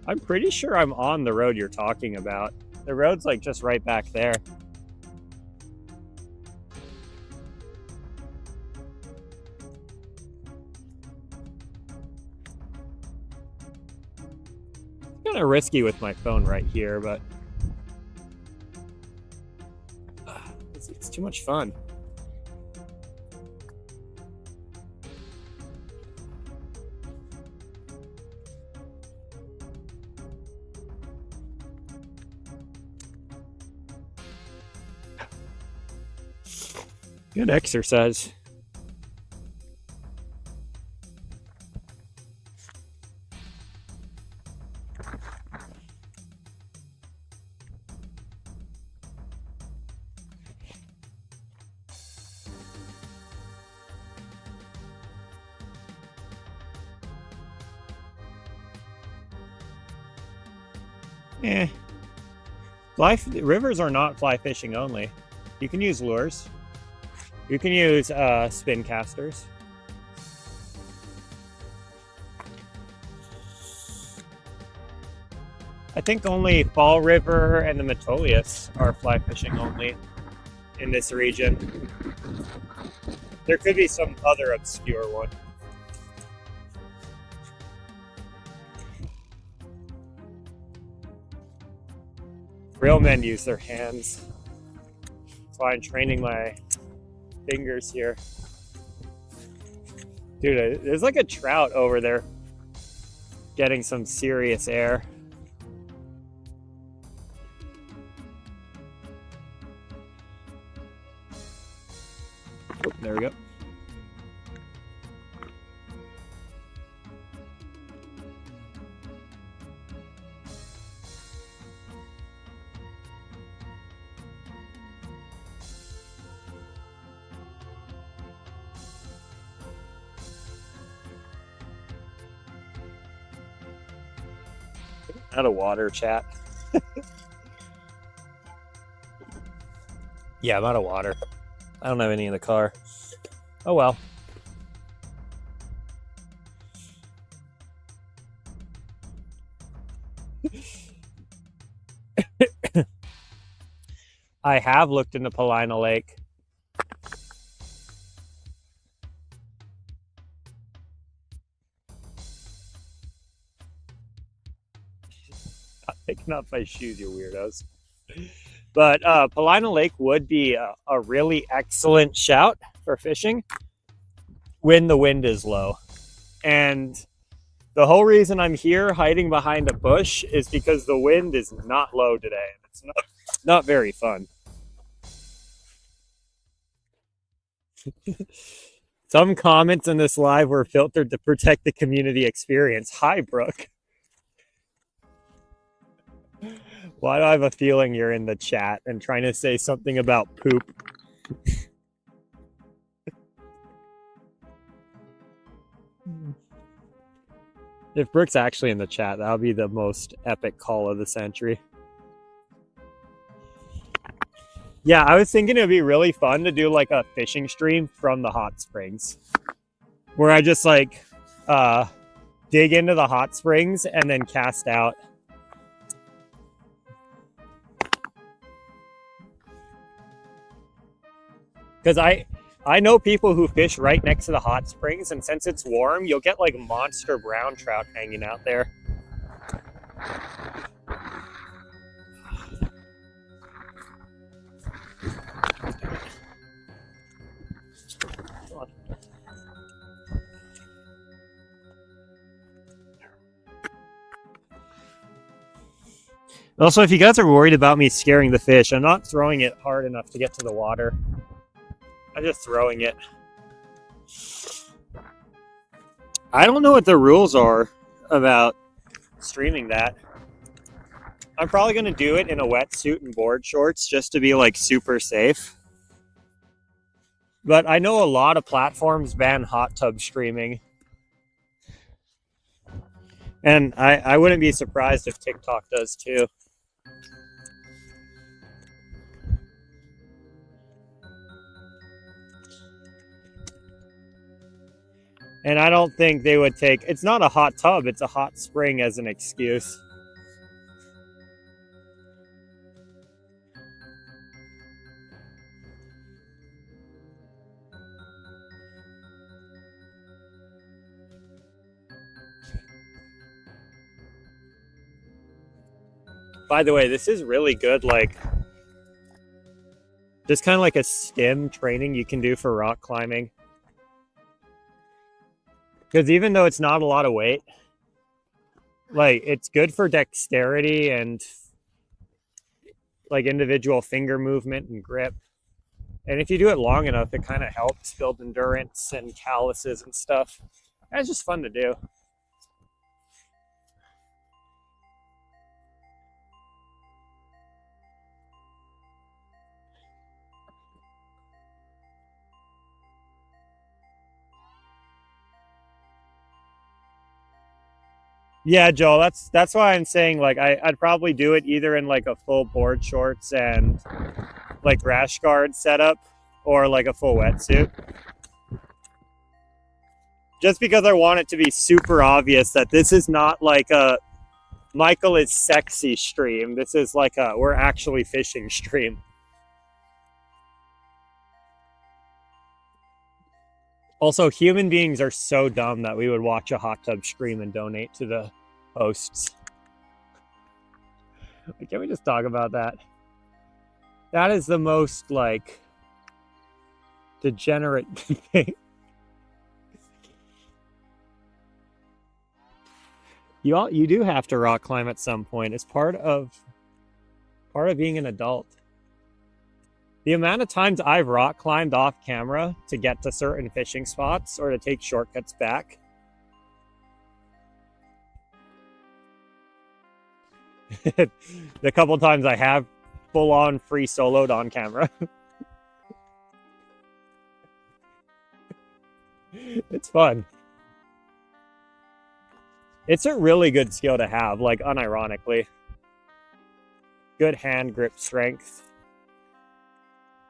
I'm pretty sure I'm on the road you're talking about. The road's like just right back there. It's kind of risky with my phone right here, but it's too much fun. Good exercise. Rivers are not fly fishing only. You can use lures. You can use spin casters. I think only Fall River and the Metolius are fly fishing only in this region. There could be some other obscure one. Real men use their hands. That's why I'm training my fingers here. Dude, there's like a trout over there getting some serious air. Oh, there we go. Out of water, chat. Yeah, I'm out of water. I don't have any in the car. Oh well. I have looked into Paulina Lake. Not picking up my shoes, you weirdos. But Paulina Lake would be a really excellent shout for fishing when the wind is low. And the whole reason I'm here hiding behind a bush is because the wind is not low today. It's not very fun. Some comments in this live were filtered to protect the community experience. Hi, Brooke. Why do I have a feeling you're in the chat and trying to say something about poop? If Brooke's actually in the chat, that'll be the most epic call of the century. Yeah, I was thinking it'd be really fun to do like a fishing stream from the hot springs, where I just like dig into the hot springs and then cast out. Because I know people who fish right next to the hot springs, and since it's warm, you'll get like monster brown trout hanging out there. Also, if you guys are worried about me scaring the fish, I'm not throwing it hard enough to get to the water. I'm just throwing it. I don't know what the rules are about streaming that. I'm probably going to do it in a wetsuit and board shorts just to be like super safe. But I know a lot of platforms ban hot tub streaming. And I wouldn't be surprised if TikTok does too. And I don't think they would take, it's not a hot tub, it's a hot spring as an excuse. By the way, this is really good, like, just kind of like a stim training you can do for rock climbing. Because even though it's not a lot of weight, like, it's good for dexterity and like individual finger movement and grip. And if you do it long enough, it kind of helps build endurance and calluses and stuff. It's just fun to do. Yeah, Joel, that's why I'm saying like I'd probably do it either in like a full board shorts and like rash guard setup or like a full wetsuit. Just because I want it to be super obvious that this is not like a Michael is sexy stream. This is like a we're actually fishing stream. Also, human beings are so dumb that we would watch a hot tub stream and donate to the hosts. Can we just talk about that? That is the most, like, degenerate thing. You do have to rock climb at some point. It's part of being an adult. The amount of times I've rock climbed off camera to get to certain fishing spots or to take shortcuts back. The couple times I have full on free soloed on camera. It's fun. It's a really good skill to have, like unironically. Good hand grip strength.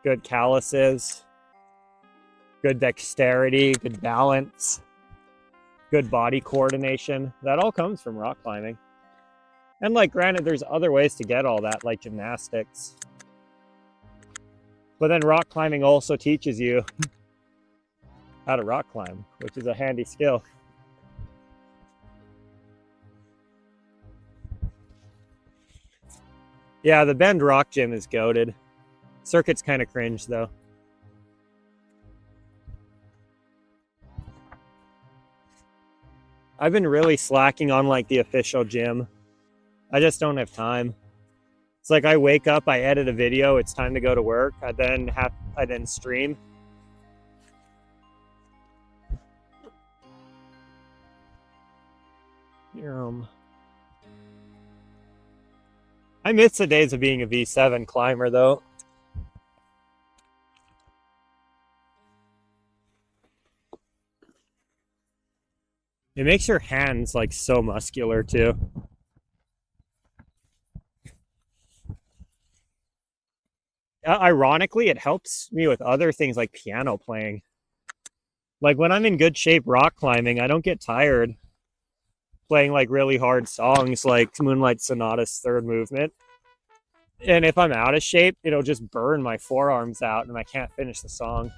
Good calluses, good dexterity, good balance, good body coordination. That all comes from rock climbing. And like, granted, there's other ways to get all that, like gymnastics. But then rock climbing also teaches you how to rock climb, which is a handy skill. Yeah, the Bend Rock Gym is goated. Circuit's kind of cringe, though. I've been really slacking on like the official gym. I just don't have time. It's like I wake up, I edit a video, it's time to go to work. I then stream. I miss the days of being a V7 climber, though. It makes your hands like so muscular too. Ironically, it helps me with other things like piano playing. Like when I'm in good shape rock climbing, I don't get tired playing like really hard songs like Moonlight Sonata's third movement. And if I'm out of shape, it'll just burn my forearms out and I can't finish the song.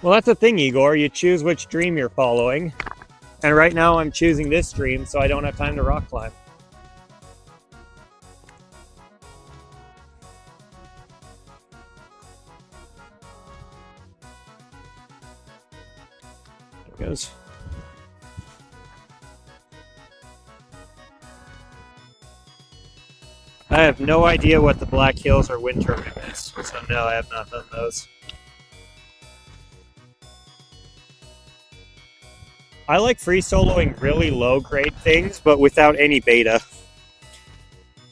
Well, that's the thing, Igor. You choose which dream you're following. And right now I'm choosing this dream, so I don't have time to rock climb. There it goes. I have no idea what the Black Hills or Winter Rim is, so no, I have not done those. I like free soloing really low grade things, but without any beta.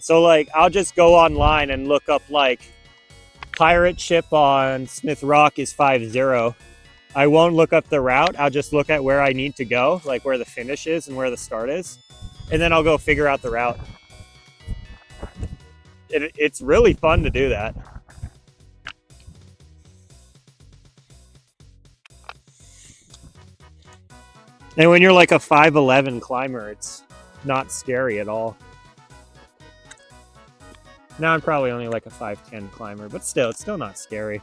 So like, I'll just go online and look up like pirate ship on Smith Rock is 5-0. I won't look up the route. I'll just look at where I need to go, like where the finish is and where the start is. And then I'll go figure out the route. It's really fun to do that. And when you're like a 5'11 climber, it's not scary at all. Now I'm probably only like a 5'10 climber, but still, it's still not scary.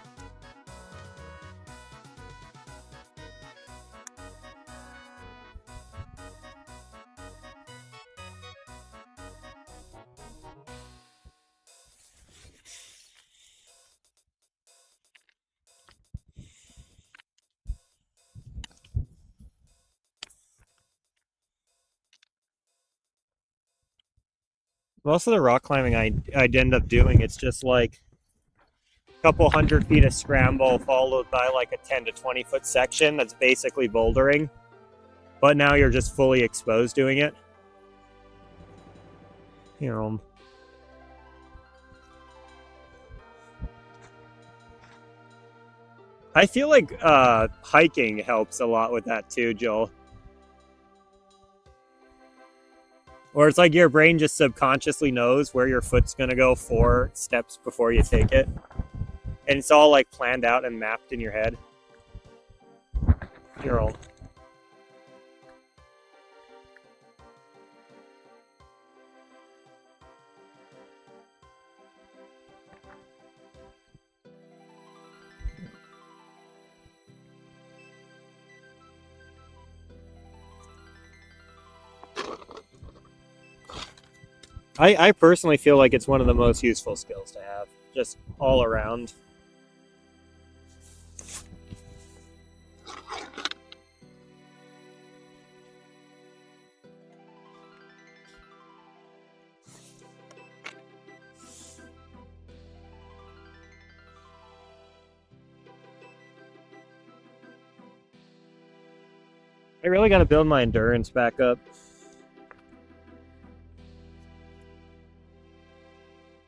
Most of the rock climbing I'd end up doing, it's just like a couple 100 feet of scramble followed by like a 10 to 20 foot section that's basically bouldering. But now you're just fully exposed doing it. You know. I feel like hiking helps a lot with that too, Joel. Or it's like your brain just subconsciously knows where your foot's going to go 4 steps before you take it. And it's all like planned out and mapped in your head. You're old. I personally feel like it's one of the most useful skills to have, just all around. I really got to build my endurance back up.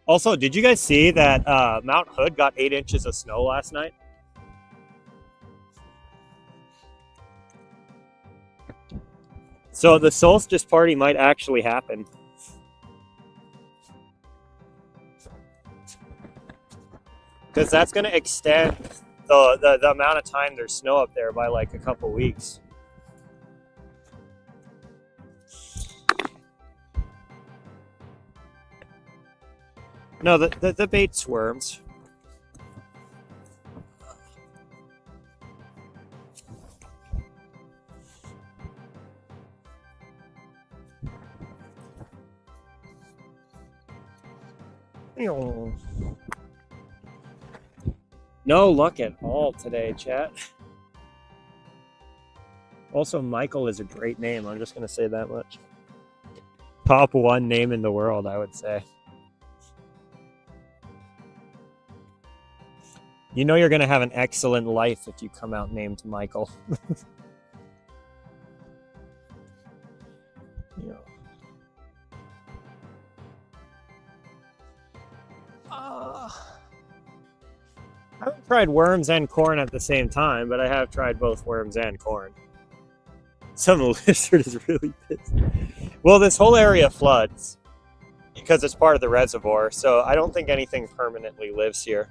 Also, did you guys see that Mount Hood got 8 inches of snow last night? So the solstice party might actually happen. Because that's going to extend the amount of time there's snow up there by like a couple weeks. No, the bait swarms. No luck at all today, chat. Also, Michael is a great name. I'm just going to say that much. Top 1 name in the world, I would say. You know you're going to have an excellent life if you come out named Michael. Yeah. I haven't tried worms and corn at the same time, but I have tried both worms and corn. Some lizard is really pissed. Well, this whole area floods because it's part of the reservoir, so I don't think anything permanently lives here.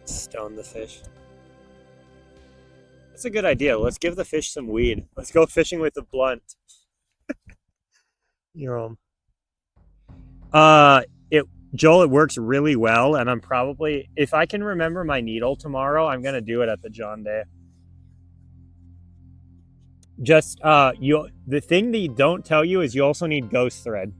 Stone the fish. That's a good idea. Let's give the fish some weed. Let's go fishing with a blunt. Joel, it works really well, and I'm probably, if I can remember my needle tomorrow, I'm gonna do it at the John Day. Just the thing they don't tell you is you also need ghost thread.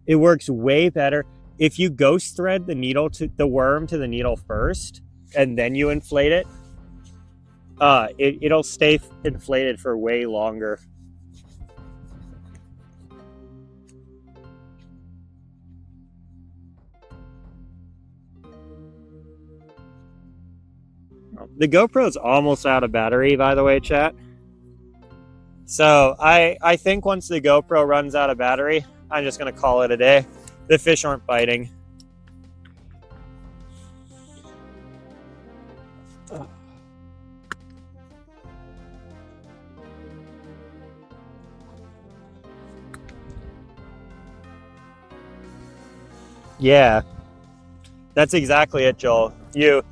It works way better if you ghost thread the needle to the worm to the needle first, and then you inflate it. It'll stay inflated for way longer. The GoPro's almost out of battery, by the way, chat. So I think once the GoPro runs out of battery, I'm just gonna call it a day. The fish aren't biting. Yeah, that's exactly it, Joel. You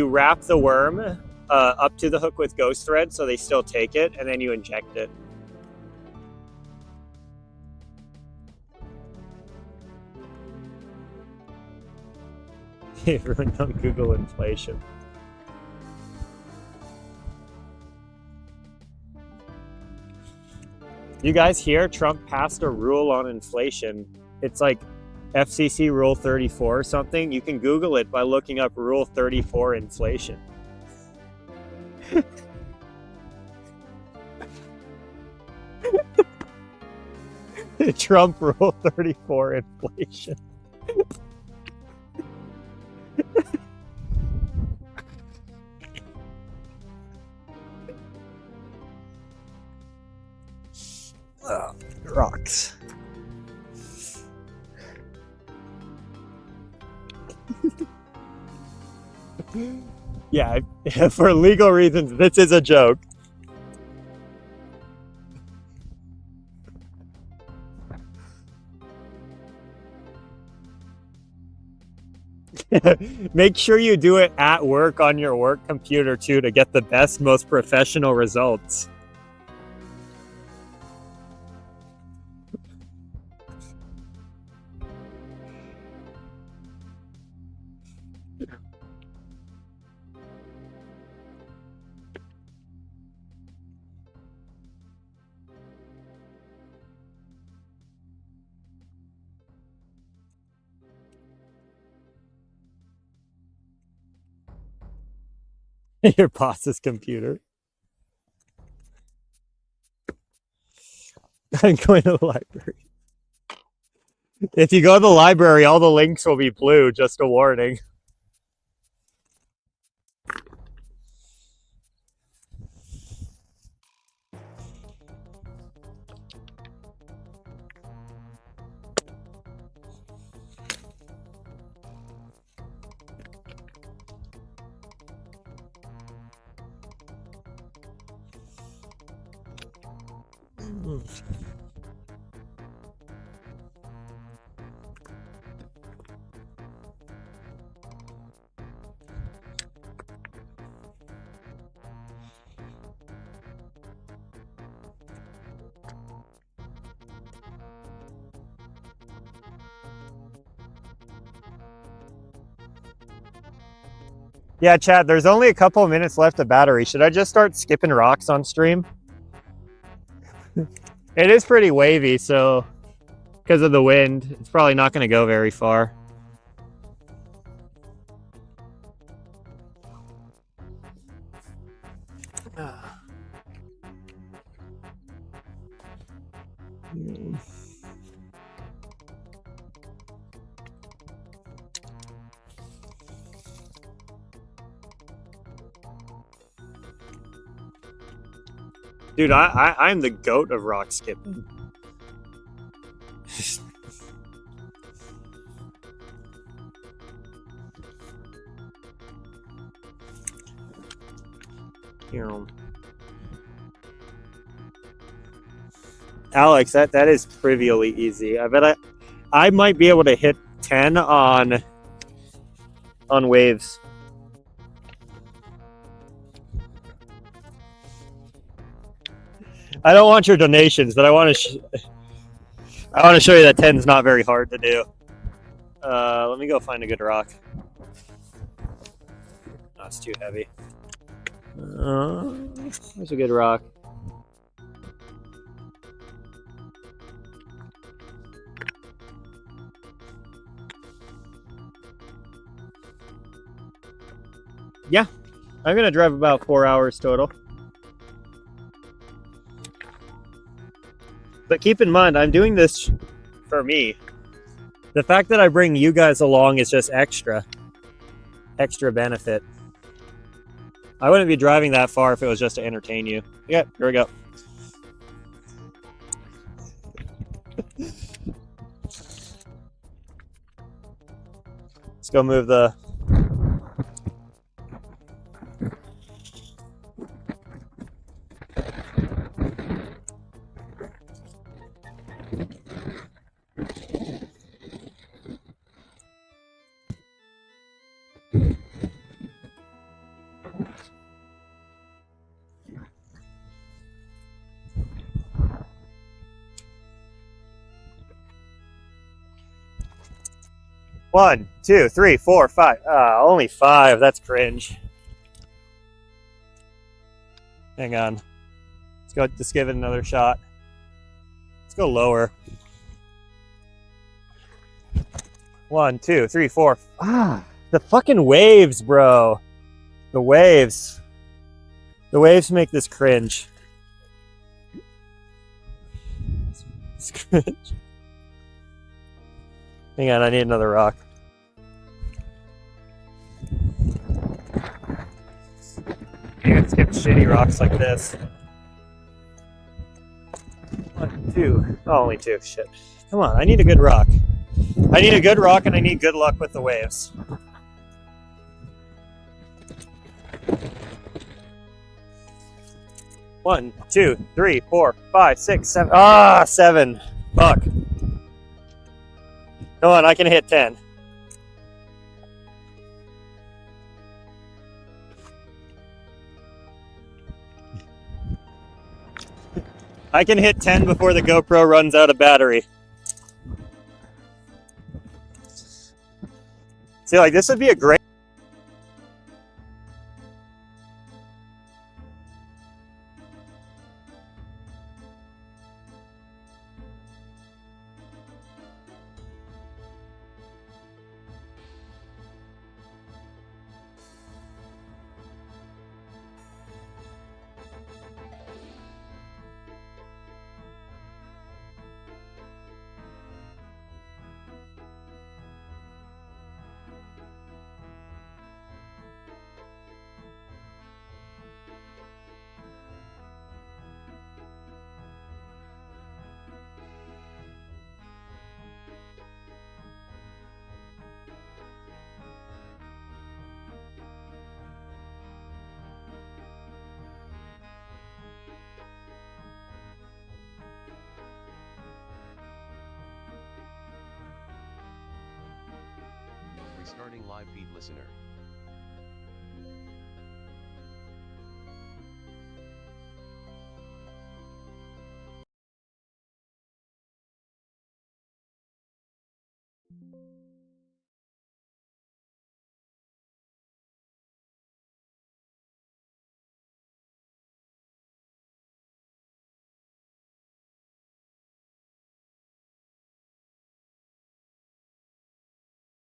wrap the worm up to the hook with ghost thread so they still take it, and then you inject it. Everyone on Google inflation. You guys hear Trump passed a rule on inflation? It's like FCC Rule 34 or something. You can Google it by looking up Rule 34 inflation. Trump Rule 34 inflation. Rocks. Yeah, for legal reasons, this is a joke. Make sure you do it at work on your work computer too to get the best, most professional results. Your boss's computer. I'm going to the library. If you go to the library, all the links will be blue, just a warning. Yeah, Chad, there's only a couple of minutes left of battery. Should I just start skipping rocks on stream? It is pretty wavy, so because of the wind, it's probably not going to go very far. Dude, I'm the goat of rock skipping. Alex, that is trivially easy. I bet I might be able to hit 10 on waves. I don't want your donations, but I want to show you that 10's not very hard to do. Let me go find a good rock. Oh, it's too heavy. There's a good rock. Yeah, I'm gonna drive about 4 hours total. But keep in mind, I'm doing this for me. The fact that I bring you guys along is just extra benefit. I wouldn't be driving that far if it was just to entertain you. Yeah, here we go. Let's go move the... One, two, three, four, five. Only 5. That's cringe. Hang on. Let's give it another shot. Let's go lower. 1, 2, 3, 4. The fucking waves, bro. The waves. The waves make this cringe. It's cringe. Hang on, I need another rock. You can skip shitty rocks like this. 1, 2. Oh, only 2. Shit. Come on, I need a good rock. I need a good rock and I need good luck with the waves. One, 2, 3, 4, 5, 6, 7. 7. Fuck. Come on, I can hit 10. I can hit 10 before the GoPro runs out of battery. See, like, this would be a great...
Restarting live feed listener.